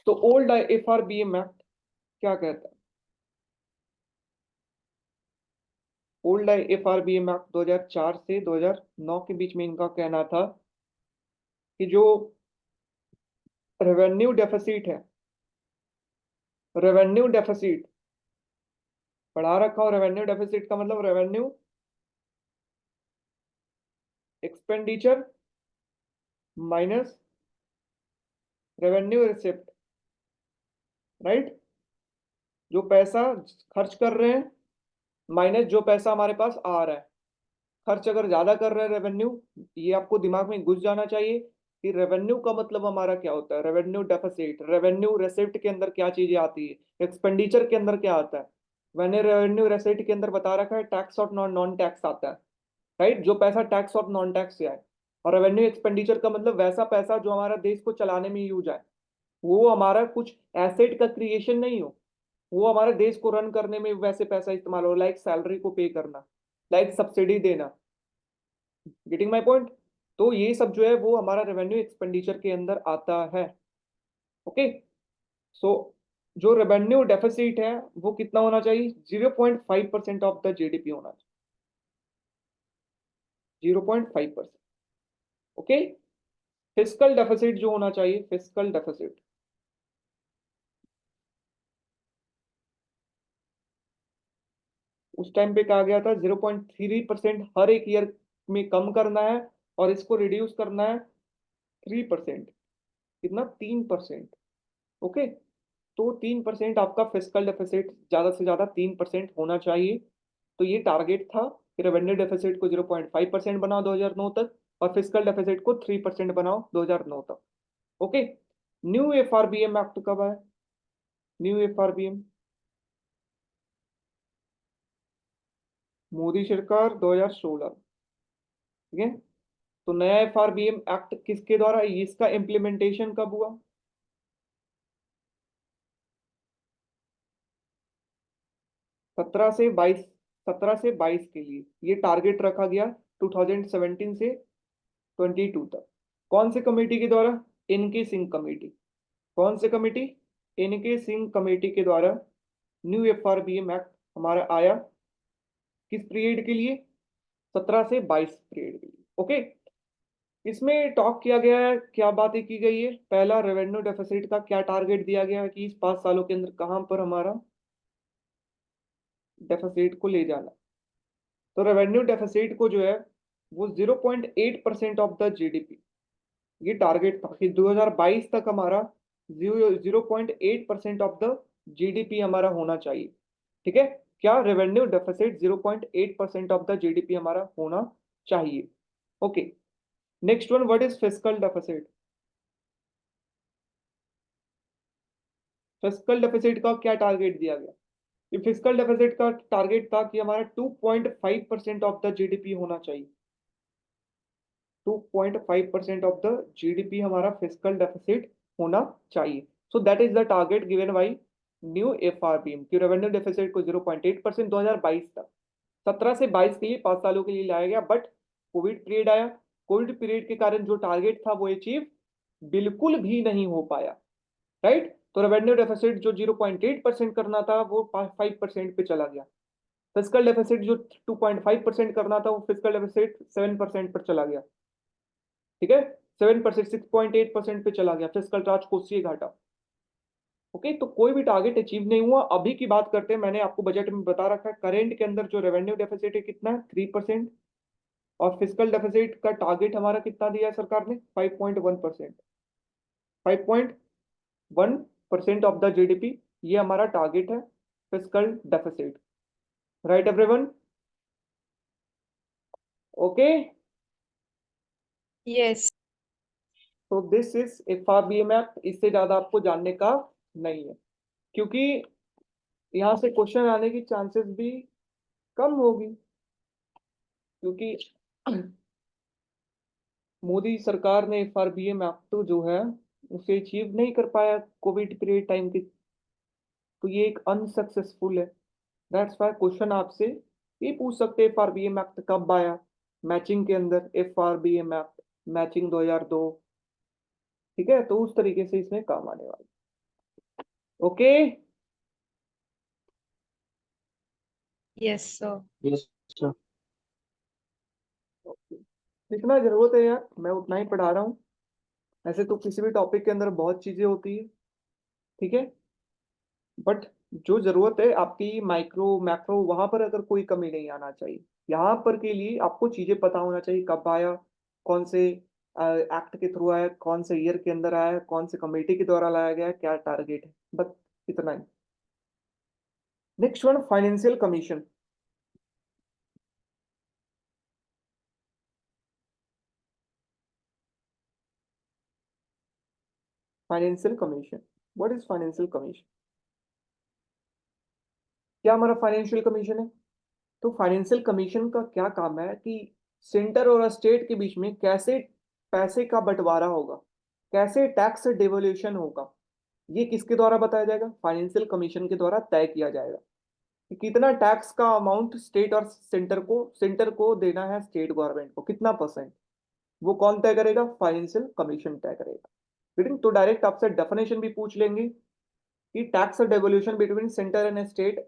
तो ओल्ड FRBM एक्ट क्या कहता है, ओल्ड FRBM एक्ट 2004 से 2009 के बीच में इनका कहना था कि जो रेवेन्यू डेफिसिट है, रेवेन्यू डेफिसिट बढ़ा रखा हो, रेवेन्यू डेफिसिट का मतलब revenue expenditure minus revenue receipt, right. जो पैसा खर्च कर रहे हैं माइनस जो पैसा हमारे पास आ रहा है। खर्च अगर ज्यादा कर रहे हैं रेवेन्यू, ये आपको दिमाग में घुस जाना चाहिए कि रेवेन्यू का मतलब हमारा क्या होता है, रेवेन्यू डेफिसिट। रेवेन्यू रेसिप्ट के अंदर क्या चीजें आती है, एक्सपेंडिचर के अंदर क्या आता है। मैंने रेवेन्यू रेसिप्ट के अंदर बता रखा है टैक्स और नॉन नॉन टैक्स आता है, राइट, जो पैसा टैक्स और नॉन टैक्स से आए। और रेवेन्यू एक्सपेंडिचर का मतलब वैसा पैसा जो हमारा देश को चलाने में यूज आए, वो हमारा कुछ एसेट का क्रिएशन नहीं हो, वो हमारे देश को रन करने में वैसे पैसा इस्तेमाल हो, लाइक सैलरी को पे करना, लाइक सब्सिडी देना। Getting my point. तो ये सब जो है वो हमारा रेवेन्यू एक्सपेंडिचर के अंदर आता है। ओके। सो जो रेवेन्यू डेफिसिट है वो कितना होना चाहिए, 0.5% ऑफ द जीडीपी होना चाहिए, 0.5%। ओके। फिस्कल डेफिसिट जो होना चाहिए, फिस्कल डेफिसिट उस टाइम पे कहा गया था 0.3% हर एक ईयर में कम करना है, और इसको रिड्यूस करना है 3%। कितना, 3%। ओके। तो 3% आपका फिस्कल डेफिसिट, ज्यादा से ज्यादा 3% होना चाहिए। तो ये टारगेट था रेवेन्यू डेफिसिट को 0.5% बनाओ 2009 तक, और फिजिकल डेफिसिट को 3% बनाओ 2009 तक। ओके, न्यू एफआरबीएम एक्ट कब आया? न्यू एफआरबीएम मोदी सरकार 2016, ठीक है। तो नया एफआरबीएम एक्ट किसके द्वारा, इसका इम्प्लीमेंटेशन कब हुआ? 17 से 22 के लिए ये टारगेट रखा गया 2017 से 22 तक। कौन सी कमेटी के द्वारा? इनके सिंह कमेटी। कौन सी कमेटी? इनके सिंह कमेटी के द्वारा न्यू एफआरबीएम एक्ट हमारा आया। किस पीरियड के लिए? 17 से 22 पीरियड के लिए। ओके, इसमें टॉक किया गया है, क्या बातें की गई है? पहला, रेवेन्यू डेफिसिट का क्या टारगेट दिया गया है कि इस 5 सालों के अंदर कहां पर हमारा डेफिसिट को ले जाना। तो रेवेन्यू डेफिसिट को जो है वो 0.8% ऑफ द जीडीपी, ये टारगेट था कि 2022 तक हमारा 0.8% ऑफ द जीडीपी हमारा होना चाहिए। ठीक है, क्या? Revenue deficit 0.8% of the GDP हमारा होना चाहिए। Okay, next one, what is fiscal deficit? Fiscal deficit का क्या टारगेट दिया गया? ये फिस्कल डेफिसिट का टारगेट था कि हमारा 2.5% ऑफ द जीडीपी होना चाहिए। 2.5% ऑफ द जीडीपी हमारा फिस्कल डेफिसिट होना चाहिए। So that is the target given by new FRBM कि रेवेन्यू डेफिसिट को 0.8% 2022 तक, 17 से 22 के लिए 5 सालों के लिए लाया गया। बट कोविड पीरियड आया, कोविड पीरियड के कारण जो टारगेट था वो अचीव बिल्कुल भी नहीं हो पाया, राइट। तो रेवेन्यू डेफिसिट जो 0.8% करना था वो 5% पे चला गया। फिस्कल डेफिसिट जो 2.5% करना था वो फिस्कल डेफिसिट 7% पर चला गया। ठीक है, 7%, 6.8% पे चला गया फिस्कल राजकोषीय घाटा। ओके, तो कोई भी टारगेट अचीव नहीं हुआ। अभी की बात करते हैं, मैंने आपको बजट में बता रखा है करेंट के अंदर जो रेवेन्यू डेफिसिट है कितना है, 3%। और फिस्कल डेफिसिट का टारगेट हमारा कितना दिया है सरकार ने? 5.1%। 5.1% ऑफ द जीडीपी, ये हमारा टारगेट है fiscal deficit, right everyone? Okay, Yes. तो दिस इज एफआरबीएम एक्ट। इससे ज्यादा आपको जानने का नहीं है, क्योंकि यहाँ से क्वेश्चन आने की चांसेस भी कम होगी, क्योंकि मोदी सरकार ने एफआरबीएम एक्ट तो जो है उसे अचीव नहीं कर पाया कोविड पीरियड टाइम के, तो ये एक अनसक्सेसफुल है। दैट्स व्हाई क्वेश्चन आपसे ये पूछ सकते हैं एफआरबीएम एक्ट कब आया, मैचिंग के अंदर एफआरबीएम एक्ट मैचिंग 2002। ठीक है, तो उस तरीके से इसमें काम आने वाला। Okay, Yes, sir. Yes sir. जितना जरूरत है यार मैं उतना ही पढ़ा रहा हूँ। ऐसे तो किसी भी टॉपिक के अंदर बहुत चीजें होती है, ठीक है, बट जो जरूरत है आपकी माइक्रो मैक्रो, वहां पर अगर कोई कमी नहीं आना चाहिए। यहाँ पर के लिए आपको चीजें पता होना चाहिए, कब आया, कौन से एक्ट के थ्रू आया, कौन से ईयर के अंदर आया, कौन से कमेटी के द्वारा लाया गया, क्या टारगेट है, बस इतना ही। Next one, financial commission. Financial commission, what is financial commission? क्या हमारा फाइनेंशियल कमीशन है? तो फाइनेंशियल कमीशन का क्या काम है कि सेंटर और स्टेट के बीच में कैसे पैसे का बंटवारा होगा, कैसे टैक्स डिवोल्यूशन होगा, ये किसके द्वारा बताया जाएगा? फाइनेंशियल कमीशन के द्वारा तय किया जाएगा कि कितना टैक्स का अमाउंट स्टेट और सेंटर को देना है, स्टेट गवर्नमेंट को कितना परसेंट, वो कौन तय करेगा? फाइनेंशियल कमीशन तय करेगा। ठीक, तो डायरेक्ट आपसे डेफिनेशन भी पूछ लेंगे कि tax devolution between centre and state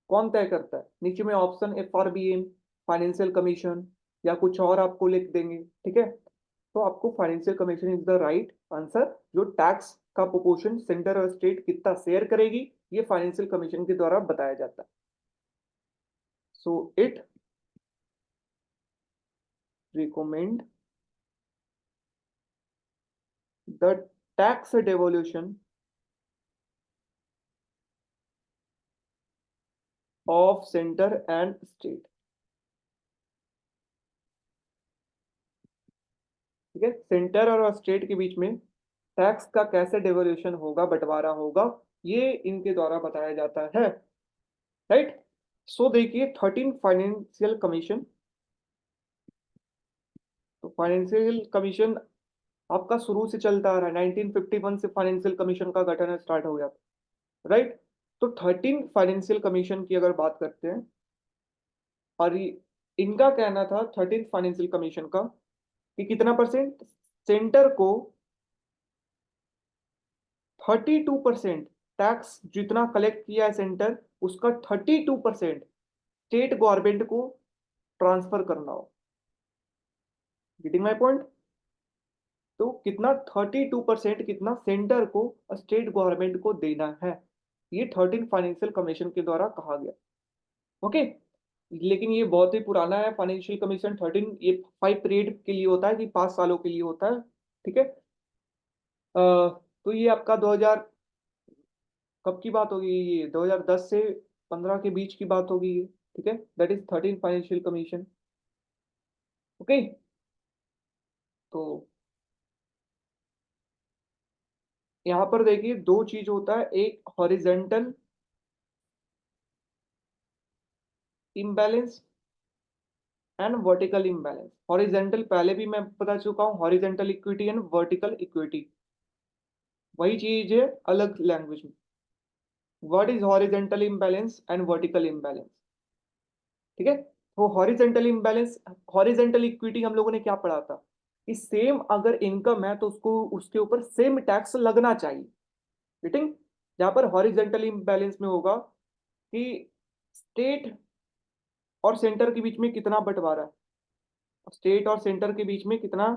कौन तय करता है। नीचे में ऑप्शन एफआरबीएम, फाइनेंशियल कमीशन, या कुछ और आपको लिख देंगे। ठीक है, तो आपको financial commission is the right answer. जो टैक्स का प्रोपोर्शन सेंटर और स्टेट कितना शेयर करेगी, ये फाइनेंशियल कमीशन के द्वारा बताया जाता है। So it recommend the tax devolution of center and state। ठीक है, सेंटर और स्टेट के बीच में टैक्स का कैसे डिवोल्यूशन होगा, बंटवारा होगा, ये इनके द्वारा बताया जाता है। राइट। सो देखिए 13 फाइनेंशियल कमीशन। तो फाइनेंशियल कमीशन आपका शुरू से चलता आ रहा है, 1951 से फाइनेंशियल कमीशन का गठन स्टार्ट हो गया था। राइट। तो 13 फाइनेंशियल कमीशन की अगर बात करते हैं, और इनका कहना था 13 फाइनेंशियल कमीशन का कि कितना परसेंट सेंटर को 32% टैक्स जितना कलेक्ट किया है सेंटर, उसका 32% स्टेट गवर्नमेंट को ट्रांसफर करना हो। Getting my point. तो कितना 32% कितना सेंटर को स्टेट गवर्नमेंट को देना है, ये 13 फाइनेंशियल कमीशन के द्वारा कहा गया। ओके। लेकिन ये बहुत ही पुराना है फाइनेंशियल कमीशन 13, ये 5 पीरियड के लिए होता है कि 5 सालों के लिए होता है। ठीक है। तो ये आपका 2000 कब की बात होगी, ये 2010 से 15 के बीच की बात होगी ये। ठीक है, that is 13 financial commission. Okay. तो यहाँ पर देखिए दो चीज होता है, एक horizontal imbalance and vertical imbalance. Horizontal पहले भी मैं बता चुका हूँ, horizontal equity and vertical equity वही चीज है, अलग लैंग्वेज में। What is horizontal imbalance and vertical imbalance. ठीक है। तो हॉरिजेंटल इम्बैलेंस, हॉरिजेंटल इक्विटी हम लोगों ने क्या पढ़ा था कि सेम अगर इनकम है तो उसको उसके ऊपर सेम टैक्स लगना चाहिए। फिटिंग। जहां पर हॉरिजेंटल इम्बैलेंस में होगा कि स्टेट और सेंटर के बीच में कितना बंटवारा है, स्टेट और सेंटर के बीच में कितना,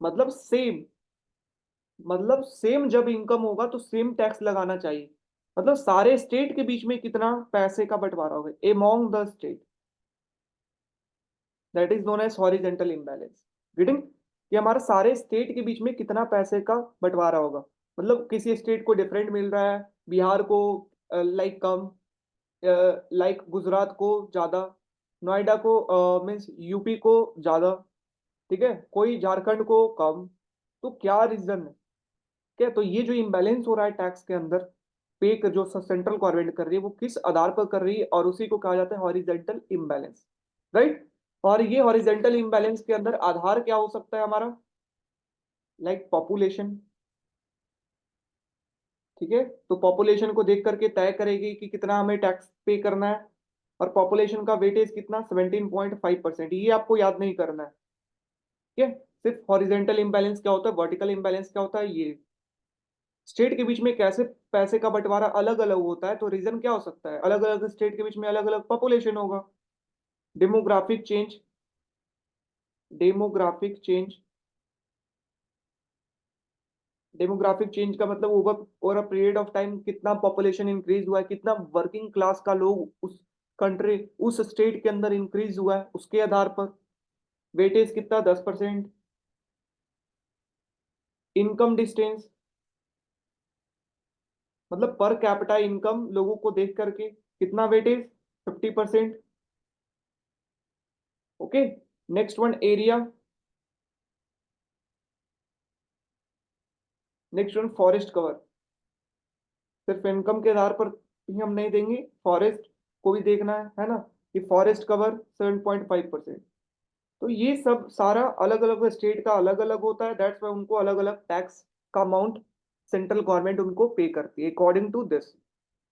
मतलब सेम, मतलब सेम जब इनकम होगा तो सेम टैक्स लगाना चाहिए। मतलब सारे स्टेट के बीच में कितना पैसे का बंटवारा होगा among the state, that is known as horizontal imbalance. Reading. कि हमारे सारे स्टेट के बीच में कितना पैसे का बंटवारा होगा, मतलब किसी स्टेट को डिफरेंट मिल रहा है, बिहार को लाइक कम, लाइक गुजरात को ज्यादा, नोएडा को मीन्स यूपी को ज्यादा। ठीक है, कोई झारखंड को कम। तो क्या रीजन है, क्या तो ये जो इम्बैलेंस हो रहा है टैक्स के अंदर, पे जो सेंट्रल गवर्नमेंट कर रही है वो किस आधार पर कर रही है, और उसी को कहा जाता है हॉरिजेंटल इम्बैलेंस। राइट। और ये हॉरिजेंटल इम्बैलेंस के अंदर आधार क्या हो सकता है हमारा, लाइक पॉपुलेशन। ठीक है, तो पॉपुलेशन को देख करके तय करेगी कि कितना हमें टैक्स पे करना है, और पॉपुलेशन का वेटेज कितना 17.5%, ये आपको याद नहीं करना है। ठीक है, सिर्फ हॉरिजेंटल इम्बैलेंस क्या होता है, वर्टिकल इम्बैलेंस क्या होता है, ये स्टेट के बीच में कैसे पैसे का बंटवारा अलग अलग होता है। तो रीजन क्या हो सकता है, अलग अलग स्टेट के बीच में अलग अलग पॉपुलेशन होगा, demographic change, demographic change. Demographic change का मतलब over a period of time कितना पॉपुलेशन इंक्रीज हुआ है, कितना वर्किंग क्लास का लोग उस कंट्री उस स्टेट के अंदर इंक्रीज हुआ है, उसके आधार पर वेटेज कितना 10%। इनकम डिस्टेंस, मतलब पर कैपिटा इनकम लोगों को देख करके कितना weightage 50%। Okay. Next one area, next one forest cover. सिर्फ इनकम के आधार पर ही हम नहीं देंगे, फॉरेस्ट को भी देखना है ना, कि फॉरेस्ट कवर 7.5%। तो ये सब सारा अलग अलग स्टेट का अलग अलग होता है, दैट्स वाई उनको अलग अलग टैक्स का अमाउंट सेंट्रल गवर्नमेंट उनको पे करती है अकॉर्डिंग टू दिस।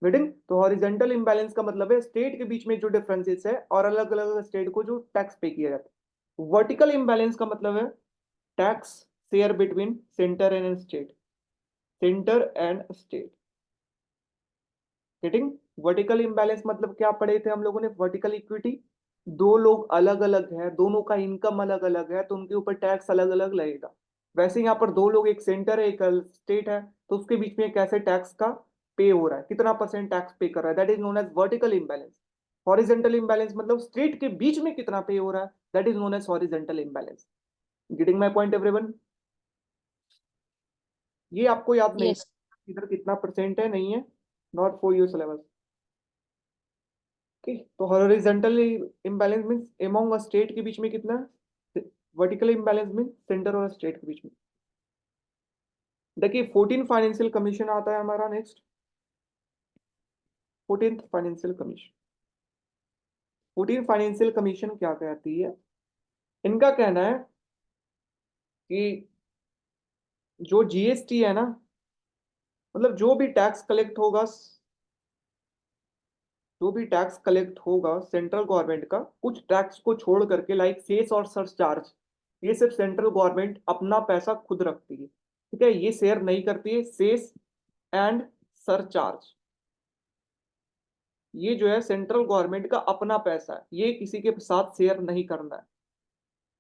मीटिंग। तो हॉरिजेंटल इम्बैलेंस का मतलब है स्टेट के बीच में जो डिफरेंसेस है और अलग अलग स्टेट को जो टैक्स पे किया जाता है। वर्टिकल इम्बैलेंस का मतलब है tax share between centre and state, centre and state. Getting. Vertical imbalance मतलब क्या पढ़े थे हम लोगों ने, वर्टिकल इक्विटी, दो लोग अलग अलग है, दोनों का इनकम अलग अलग है, तो उनके ऊपर टैक्स अलग अलग लगेगा। वैसे यहाँ पर दो लोग, एक सेंटर है एक स्टेट है, तो उसके बीच में कैसे टैक्स का पे हो रहा है, कितना परसेंट टैक्स पे कर रहा है, that is known as vertical imbalance. Horizontal imbalance मतलब स्टेट के बीच में कितना पे हो रहा है, that is known as horizontal imbalance. Getting my point everyone. ये आपको याद नहीं Yes. है इधर कितना परसेंट है, नहीं है, not for your syllabus. Okay, तो horizontal imbalance means among a state के बीच में कितना, वर्टिकल इम्बैलेंस मींस सेंटर और स्टेट के बीच में। देखिए 14 फाइनेंशियल कमीशन आता है हमारा next, 14th financial commission. 14 financial commission क्या कहती है, इनका कहना है कि जो जीएसटी है ना, मतलब जो भी टैक्स कलेक्ट होगा, जो भी टैक्स कलेक्ट होगा सेंट्रल गवर्नमेंट का, कुछ टैक्स को छोड़ करके लाइक सेस और सरचार्ज, ये सिर्फ सेंट्रल गवर्नमेंट अपना पैसा खुद रखती है, ठीक है, ये शेयर नहीं करती है, सेस एंड सरचार्ज ये जो है सेंट्रल गवर्नमेंट का अपना पैसा है, ये किसी के साथ शेयर नहीं करना है।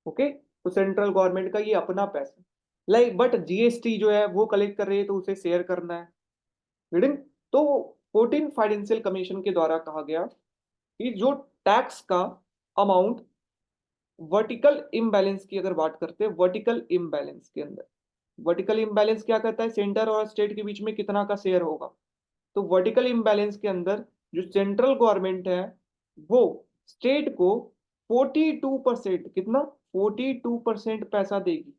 ओके, तो सेंट्रल गवर्नमेंट का ये अपना पैसा, लाइक बट जीएसटी जो है वो कलेक्ट कर रही है तो उसे शेयर करना है, रीडिंग। तो 14 फाइनेंशियल कमीशन के द्वारा कहा गया कि जो टैक्स का अमाउंट वर्टिकल इम्बैलेंस की अगर बात करते हैं, वर्टिकल इम्बैलेंस के अंदर, वर्टिकल इम्बैलेंस क्या कहता है, सेंटर और स्टेट के बीच में कितना का शेयर होगा। तो वर्टिकल इम्बैलेंस के अंदर जो सेंट्रल गवर्नमेंट है वो स्टेट को 42%, कितना, 42% पैसा देगी।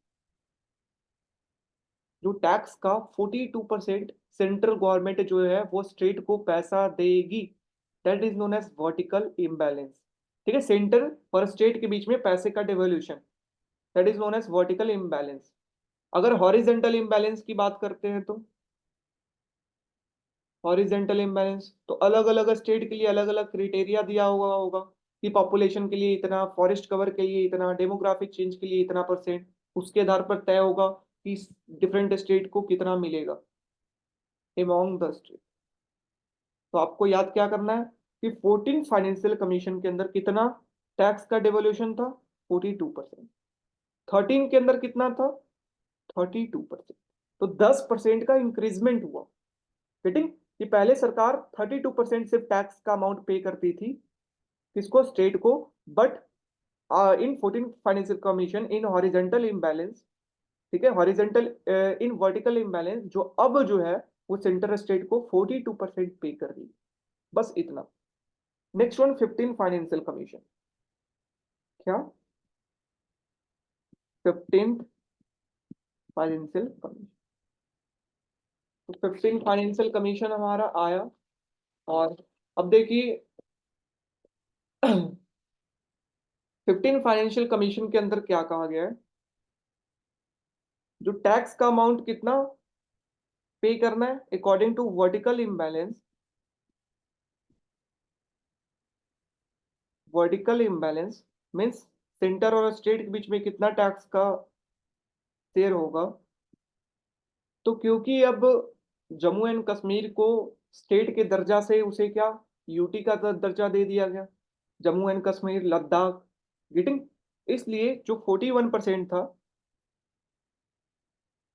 जो टैक्स का 42% सेंट्रल गवर्नमेंट जो है वो स्टेट को पैसा देगी, that is known as vertical imbalance. ठीक है, सेंटर और स्टेट के बीच में पैसे का devolution, that is known as vertical imbalance. अगर हॉरिजेंटल इम्बैलेंस की बात करते हैं तो हॉरिजेंटल इम्बैलेंस तो अलग अलग स्टेट के लिए अलग अलग क्राइटेरिया दिया हुआ होगा कि पॉपुलेशन के लिए इतना, फॉरेस्ट कवर के लिए इतना, डेमोग्राफिक चेंज के लिए इतना परसेंट, उसके आधार पर तय होगा कि डिफरेंट स्टेट को कितना मिलेगा अमॉन्ग द स्टेट। तो आपको याद क्या करना है कि 14 फाइनेंशियल कमीशन के अंदर कितना टैक्स का डिवोल्यूशन था, 42%। 13 के अंदर कितना था, 32%। तो 10% का इंक्रीजमेंट हुआ, फिटिंग, कि पहले सरकार 32% सिर्फ टैक्स का अमाउंट पे करती थी, किसको, स्टेट को, but in 14 financial commission in horizontal imbalance, ठीक है, हॉरिजेंटल इन वर्टिकल इम्बैलेंस जो अब जो है वो सेंटर स्टेट को 42% पे कर रही, बस इतना। नेक्स्ट वन 15 फाइनेंशियल कमीशन, क्या, 15th फाइनेंशियल कमीशन। तो 15 फाइनेंशियल कमीशन हमारा आया, और अब देखिए 15 फाइनेंशियल कमीशन के अंदर क्या कहा गया है, जो टैक्स का अमाउंट कितना पे करना है according to vertical imbalance, vertical imbalance means centre और स्टेट के बीच में कितना टैक्स का शेयर होगा। तो क्योंकि अब जम्मू एंड कश्मीर को स्टेट के दर्जा से उसे क्या, यूटी का दर्जा दे दिया गया, जम्मू एंड कश्मीर, लद्दाख, गेटिंग, इसलिए जो 41% था,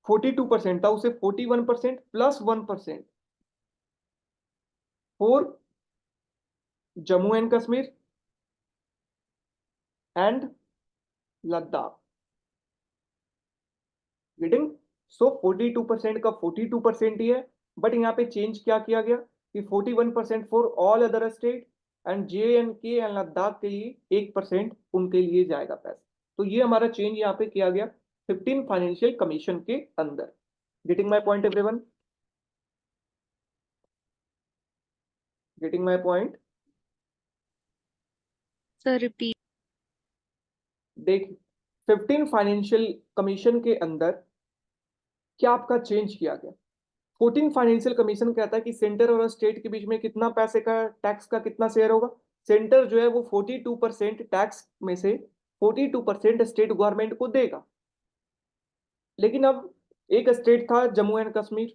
42% था, उसे 41% plus 1% for Jammu and Kashmir and Ladakh, getting. So 42% का 42% ही है, बट यहाँ पे चेंज क्या किया गया कि 41% for all other state and J and के एंड लद्दाख के लिए 1% उनके लिए जाएगा पैसा। तो ये हमारा चेंज यहाँ पे किया गया 15 फाइनेंशियल कमीशन के अंदर। Getting my point everyone, getting my point. Sir, repeat. देख 15 फाइनेंशियल कमीशन के अंदर क्या आपका चेंज किया गया, 14 फाइनेंशियल कमीशन कहता है कि सेंटर और स्टेट के बीच में कितना पैसे का, टैक्स का कितना शेयर होगा। सेंटर जो है वो 42% टैक्स में से 42% स्टेट गवर्नमेंट को देगा। लेकिन अब एक स्टेट था जम्मू एंड कश्मीर,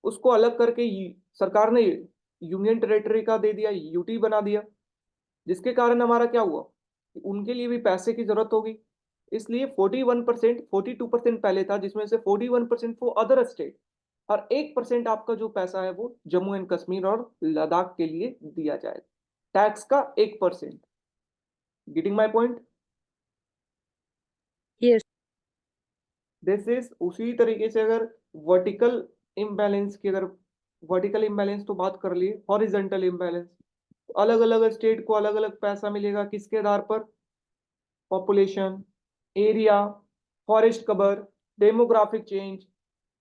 उसको अलग करके सरकार ने यूनियन टेरिटरी का दे दिया, यूटी बना दिया, जिसके कारण हमारा क्या हुआ कि उनके लिए भी पैसे की जरूरत होगी। इसलिए 41%, 42% पहले था, जिसमें से 41% फॉर अदर स्टेट, और 1% आपका जो पैसा है वो जम्मू एंड कश्मीर और लद्दाख के लिए दिया जाएगा, टैक्स का 1%। Getting my point, Yes. This is उसी तरीके से अगर वर्टिकल इम्बैलेंस की, अगर वर्टिकल इम्बैलेंस तो बात कर लिए, हॉरिजेंटल इम्बैलेंस, अलग अलग स्टेट को अलग अलग पैसा मिलेगा, किसके आधार पर? Population, area, forest cover, demographic change,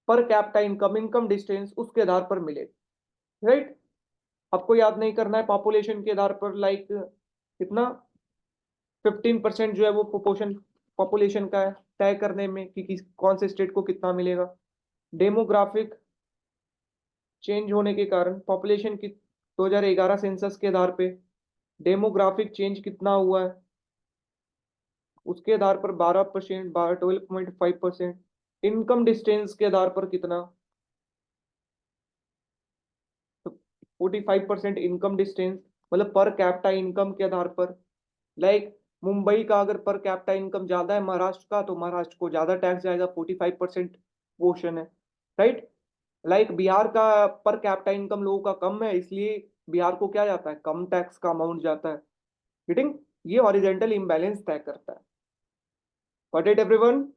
per capita income, income distance, उसके आधार पर मिलेगा, राइट? आपको याद नहीं करना है पॉपुलेशन के आधार पर, लाइक कितना 15% जो है वो प्रोपोर्शन पॉपुलेशन का है तय करने में कि कौन से स्टेट को कितना मिलेगा। डेमोग्राफिक चेंज होने के कारण पॉपुलेशन की 2011 सेंसस के आधार पे डेमोग्राफिक चेंज कितना हुआ है उसके आधार पर 12%, 12.5%। इनकम डिस्टेंस के आधार पर कितना, 45% इनकम डिस्टेंस, मतलब पर कैपिटा इनकम के आधार पर। लाइक मुंबई का अगर पर कैपिटा इनकम ज्यादा है महाराष्ट्र का, तो महाराष्ट्र को ज्यादा टैक्स जाएगा, 45% पोर्शन है, राइट? लाइक बिहार का पर कैपिटा इनकम लोगों का कम है, इसलिए बिहार को क्या जाता है, कम टैक्स का अमाउंट जाता है। गेटिंग? ये हॉरिजेंटल इम्बैलेंस तय करता है। Got it everyone?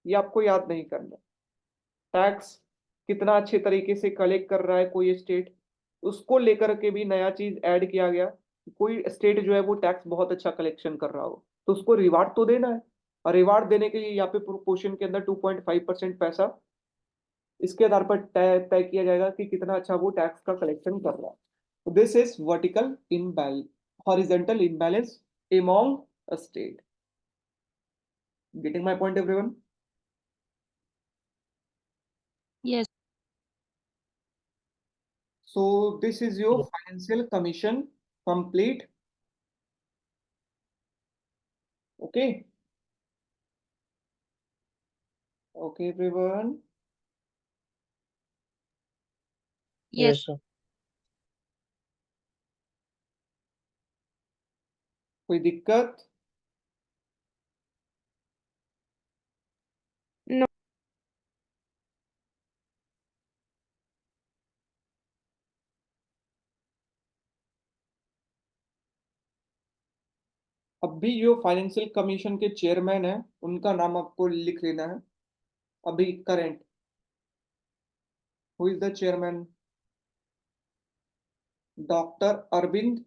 ये आपको याद नहीं करना। टैक्स कितना अच्छे तरीके से कलेक्ट कर रहा है कोई स्टेट, उसको लेकर के भी नया चीज ऐड किया गया। कोई स्टेट जो है वो टैक्स बहुत अच्छा कलेक्शन कर रहा हो तो उसको रिवार्ड तो देना है, और रिवार्ड देने के लिए यहाँ पे प्रोपोर्शन के अंदर 2.5% पैसा इसके आधार पर तय तय किया जाएगा कि कितना अच्छा वो टैक्स का कलेक्शन कर रहा है। This is vertical imbalance, horizontal imbalance among a state. Getting my point, everyone? Yes. So this is your financial commission complete. Okay. Okay, everyone. Yes. Yes, sir. कोई दिक्कत? No. अभी जो फाइनेंशियल कमीशन के chairman है उनका नाम आपको लिख लेना है। अभी current, who is the chairman? Doctor Arvind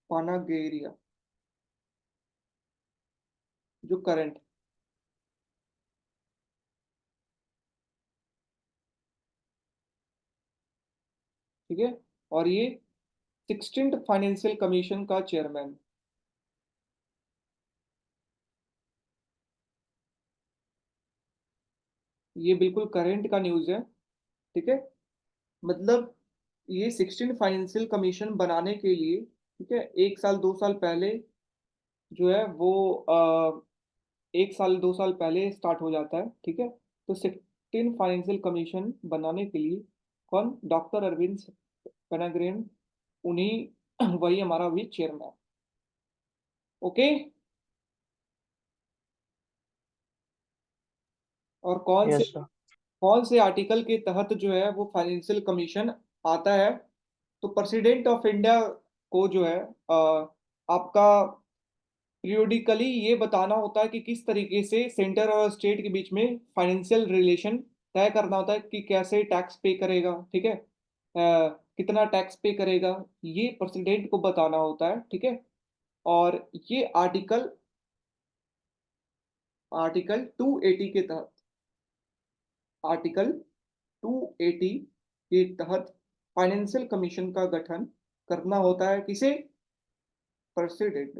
Panagariya, जो करंट। ठीक है, और ये 16th फाइनेंशियल कमीशन का चेयरमैन। ये बिल्कुल करंट का न्यूज है, ठीक है? मतलब ये 16 फाइनेंशियल कमीशन बनाने के लिए, ठीक है, 1 साल 2 साल पहले जो है वो 1 साल 2 साल पहले स्टार्ट हो जाता है, ठीक है? तो 16 फाइनेंशियल कमीशन बनाने के लिए कौन? डॉक्टर अरविंद पेनाग्रेन, उन्हीं वही हमारा अभी चेयरमैन। ओके। और Yes, sir. कौन से आर्टिकल के तहत जो है वो फाइनेंशियल कमीशन आता है? तो प्रेसिडेंट ऑफ इंडिया को जो है आपका पीरियोडिकली ये बताना होता है कि किस तरीके से सेंटर और स्टेट के बीच में फाइनेंशियल रिलेशन तय करना होता है कि कैसे टैक्स पे करेगा, ठीक है? कितना टैक्स पे करेगा, ये प्रेसिडेंट को बताना होता है, ठीक है? और ये आर्टिकल 280 के तहत, आर्टिकल 280 के तहत फाइनेंशियल कमीशन का गठन करना होता है। किसे? प्रेसिडेंट।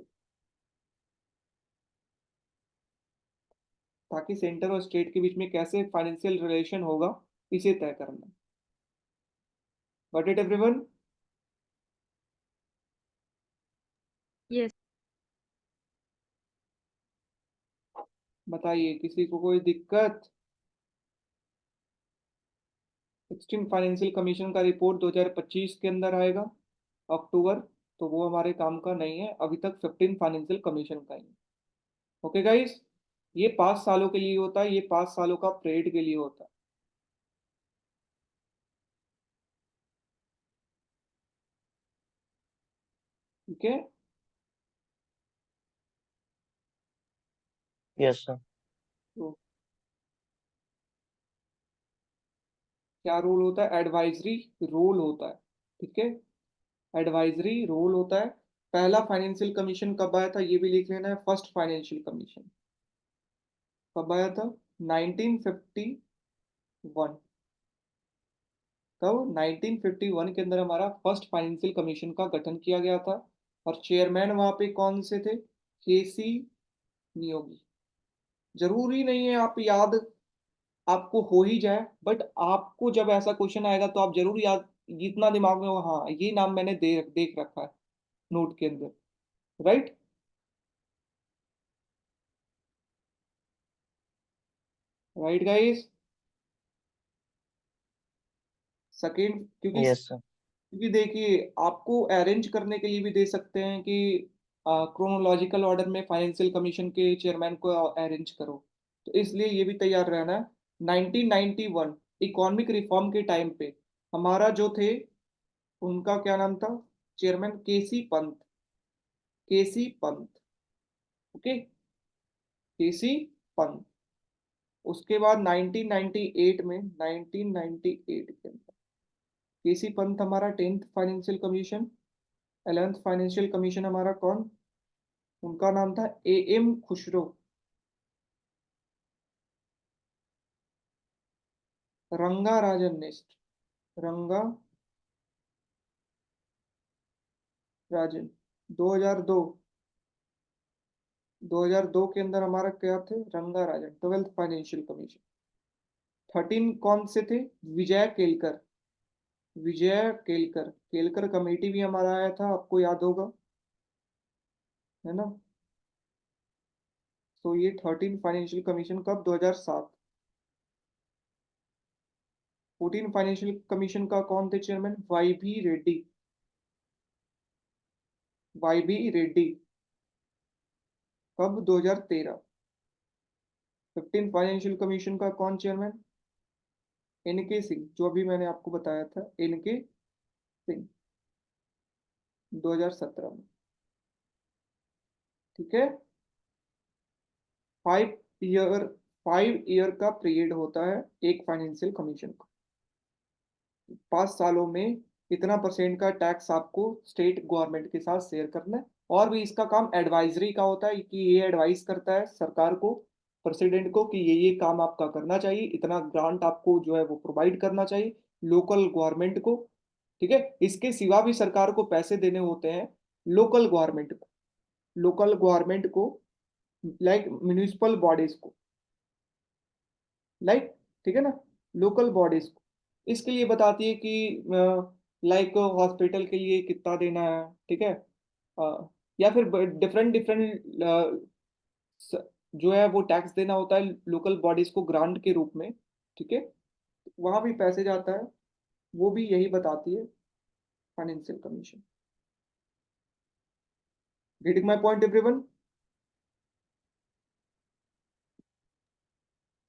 ताकि सेंटर और स्टेट के बीच में कैसे फाइनेंशियल रिलेशन होगा इसे तय करना। Got it everyone? Yes. बताइए, किसी को कोई दिक्कत? 16 फाइनेंशियल कमीशन का रिपोर्ट 2025 के अंदर आएगा, अक्टूबर। तो वो हमारे काम का नहीं है, अभी तक 15 फाइनेंशियल कमीशन का ही। ओके गाइस, ये 5 सालों के लिए होता है, ये 5 सालों का पीरियड के लिए होता है। ठीक है? Yes, sir. तो क्या रोल होता है? एडवाइजरी रोल होता है, ठीक है, एडवाइजरी रोल होता है। पहला फाइनेंशियल कमीशन कब आया था ये भी लिख लेना है, फर्स्ट फाइनेंशियल कमीशन कब आया था? 1951। तब 1951 के अंदर हमारा फर्स्ट फाइनेंशियल कमीशन का गठन किया गया था, और चेयरमैन वहां पे कौन से थे? केसी नियोगी। जरूरी नहीं है आप याद आपको हो ही जाए, बट आपको जब ऐसा क्वेश्चन आएगा तो आप जरूर याद, जितना दिमाग में हो, हाँ ये नाम मैंने देख रखा है नोट के अंदर, राइट। Right guys. सेकेंड, क्योंकि यस सर। देखिए आपको अरेंज करने के लिए भी दे सकते हैं कि क्रोनोलॉजिकल ऑर्डर में फाइनेंशियल कमीशन के चेयरमैन को अरेंज करो, तो इसलिए ये भी तैयार रहना है। 1991 इकोनॉमिक रिफॉर्म के टाइम पे हमारा जो थे, उनका क्या नाम था? चेयरमैन केसी पंत। केसी पंत, ओके, केसी पंत। उसके बाद 1998 के अंदर केसी पंत हमारा 10th financial commission. 11th financial commission हमारा कौन? उनका नाम था ए एम खुसरो। रंगा राजन नेस्ट, रंगा राजन। 2002, 2002 के अंदर हमारा क्या थे? रंगा राजन, 12th फाइनेंशियल कमीशन। 13 कौन से थे? विजय केलकर। विजय केलकर, केलकर कमेटी भी हमारा आया था, आपको याद होगा, है ना। तो ये 13 फाइनेंशियल कमीशन कब? 2007। 14 फाइनेंशियल कमीशन का कौन थे chairman? Y B Reddy. Y B Reddy, कब? 2013। 15 फाइनेंशियल कमीशन का कौन चेयरमैन? एन के सिंह, जो अभी मैंने आपको बताया था, एन के सिंह, 2017 में, ठीक है। 5 ईयर, 5 ईयर का पीरियड होता है एक फाइनेंशियल कमीशन का। 5 सालों में कितना परसेंट का टैक्स आपको स्टेट गवर्नमेंट के साथ शेयर करना है। और भी इसका काम एडवाइजरी का होता है, कि ये एडवाइस करता है सरकार को, प्रेसिडेंट को, कि ये काम आपका करना चाहिए, इतना ग्रांट आपको जो है वो प्रोवाइड करना चाहिए लोकल गवर्नमेंट को, ठीक है। इसके सिवा भी सरकार को पैसे देने होते हैं लोकल गवर्नमेंट को, लोकल गवर्नमेंट को, लाइक म्यूनिसिपल बॉडीज को, लाइक, ठीक है ना, लोकल बॉडीज को। इसके लिए बताती है कि लाइक हॉस्पिटल के लिए कितना देना है, ठीक है, या फिर डिफरेंट डिफरेंट जो है वो टैक्स देना होता है लोकल बॉडीज को ग्रांट के रूप में, ठीक है, वहां भी पैसे जाता है, वो भी यही बताती है financial commission. Getting my point everyone?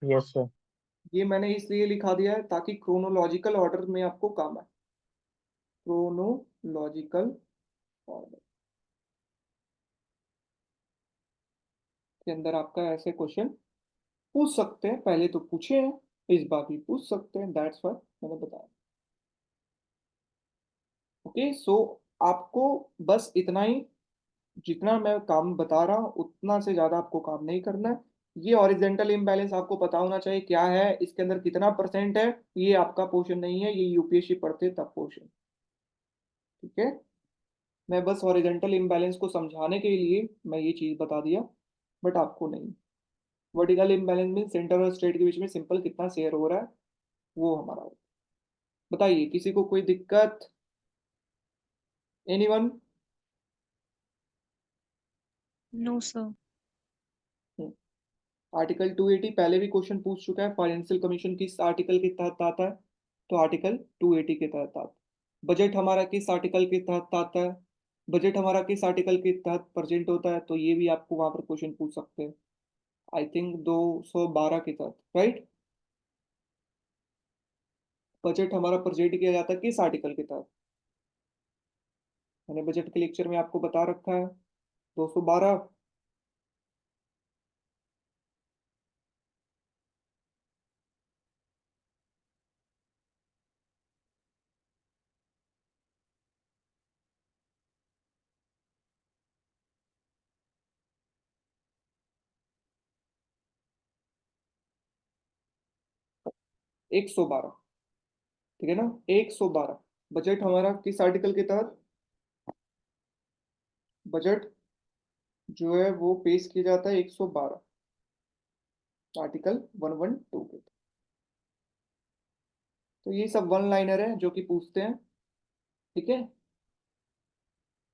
Yes sir. ये मैंने इसलिए लिखा दिया है ताकि क्रोनोलॉजिकल ऑर्डर में आपको काम आए, क्रोनोलॉजिकल ऑर्डर के अंदर आपका ऐसे क्वेश्चन पूछ सकते हैं, पहले तो पूछे हैं, इस बार भी पूछ सकते हैं, दैट्स व्हाई मैंने बताया। ओके, सो आपको बस इतना ही, जितना मैं काम बता रहा हूँ उतना से ज्यादा आपको काम नहीं करना है। ये हॉरिजेंटल इम्बैलेंस आपको पता होना चाहिए क्या है, इसके अंदर कितना परसेंट है, ये आपका पोर्शन नहीं है, ये यूपीएससी पढ़ते तब पोर्शन, ठीक है। मैं बस हॉरिजेंटल इम्बैलेंस को समझाने के लिए मैं ये चीज बता दिया, बट आपको नहीं। वर्टिकल इम्बैलेंस में सेंटर और स्टेट के बीच में सिंपल कितना शेयर हो रहा है वो हमारा होगा। बताइए, किसी को कोई दिक्कत? एनीवन? No, sir. आर्टिकल 280 पहले भी क्वेश्चन पूछ चुका है, फाइनेंशियल कमीशन किस आर्टिकल के तहत आता है? तो आर्टिकल 280 के तहत आता है। बजट हमारा किस आर्टिकल के तहत आता है? बजट हमारा किस आर्टिकल के तहत प्रेजेंट होता है? तो ये भी आपको वहां पर क्वेश्चन पूछ सकते हैं, आई थिंक 212 के तहत, राइट। बजट हमारा प्रेजेंट किया जाता है किस आर्टिकल के तहत? मैंने बजट के लेक्चर में आपको बता रखा है, 212। 112, ठीक है ना, 112। बजट हमारा किस आर्टिकल के तहत, बजट जो है वो पेश किया जाता है 112, आर्टिकल 112 के। तो ये सब वन लाइनर है जो कि पूछते हैं, ठीक है।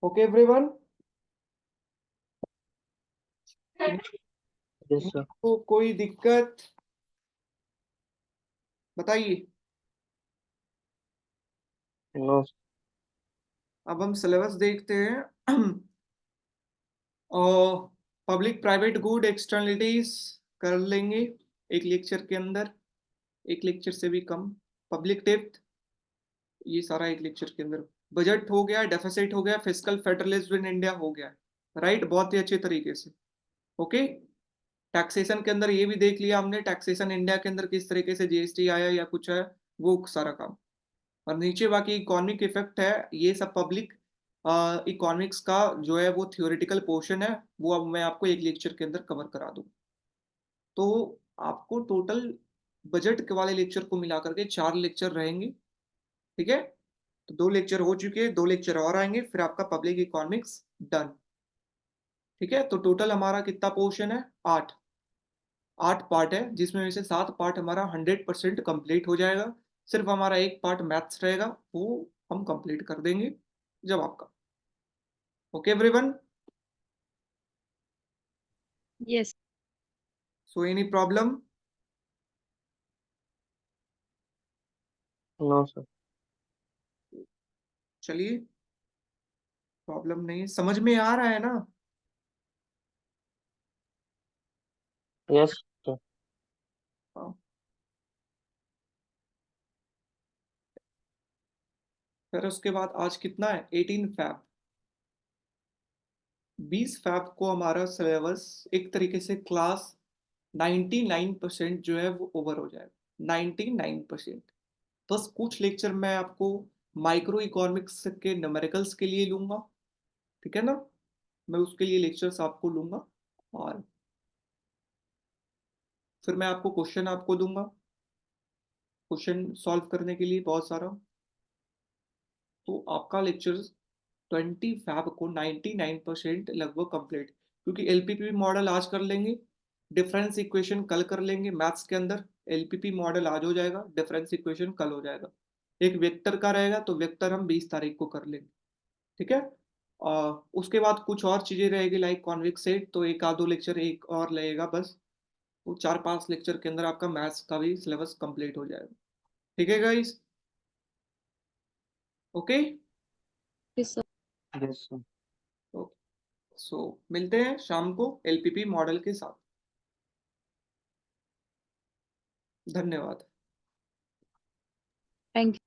Okay everyone, yes sir. तो कोई दिक्कत बताइए। नो। अब हम सिलेबस देखते हैं। और पब्लिक प्राइवेट गुड एक्सटर्नलिटीज कर लेंगे एक लेक्चर के अंदर, एक लेक्चर से भी कम। पब्लिक डेप्थ, ये सारा एक लेक्चर के अंदर। बजट हो गया, डेफिसिट हो गया, फिस्कल फेडरलिज्म इन इंडिया हो गया, राइट, बहुत ही अच्छे तरीके से। ओके, टैक्सेशन के अंदर ये भी देख लिया हमने, टैक्सेशन इंडिया के अंदर किस तरीके से जीएसटी आया या कुछ है, वो सारा काम। और नीचे बाकी इकोनॉमिक इफेक्ट है, ये सब पब्लिक इकोनॉमिक्स का जो है वो थियोरेटिकल पोर्शन है, वो अब मैं आपको एक लेक्चर के अंदर कवर करा दूँ। तो आपको टोटल बजट के वाले लेक्चर को मिला करके 4 लेक्चर रहेंगे, ठीक है। तो 2 लेक्चर हो चुके हैं, 2 लेक्चर और आएंगे, फिर आपका पब्लिक इकोनॉमिक्स डन, ठीक है। तो टोटल हमारा कितना पोर्शन है, 8 पार्ट है, जिसमें से 7 पार्ट हमारा 100% कंप्लीट हो जाएगा। सिर्फ हमारा एक पार्ट मैथ्स रहेगा, वो हम कंप्लीट कर देंगे जब आपका। Okay everyone, Yes. So any problem? No sir. चलिए, प्रॉब्लम नहीं, समझ में आ रहा है ना। Yes sir. हाँ। फिर उसके बाद आज कितना है, 18 फैब, 20 फैब को हमारा सिलेबस एक तरीके से क्लास 99% जो है वो ओवर हो जाएगा, 99%। बस कुछ लेक्चर मैं आपको माइक्रो इकोनॉमिक्स के न्यूमेरिकल्स के लिए लूंगा, ठीक है ना, मैं उसके लिए लेक्चर्स आपको लूंगा। और फिर मैं आपको क्वेश्चन आपको दूंगा, क्वेश्चन सॉल्व करने के लिए बहुत सारा। तो आपका लेक्चर्स 20 फैब को 99% लगभग कंप्लीट, क्योंकि एलपीपी मॉडल आज कर लेंगे, डिफरेंस इक्वेशन कल कर लेंगे। मैथ्स के अंदर एलपीपी मॉडल आज हो जाएगा, डिफरेंस इक्वेशन कल हो जाएगा। एक वेक्टर का रहेगा, तो वेक्टर हम 20 तारीख को कर लेंगे, ठीक है। उसके बाद कुछ और चीजें रहेगी लाइक कॉन्वेक्स सेट, तो एक आधो लेक्चर एक और लगेगा बस। वो 4-5 लेक्चर के अंदर आपका मैथ्स का भी सिलेबस कंप्लीट हो जाएगा, ठीक है guys. Okay, Yes, sir. Yes sir. So मिलते हैं शाम को एलपीपी मॉडल के साथ। धन्यवाद। Thank you.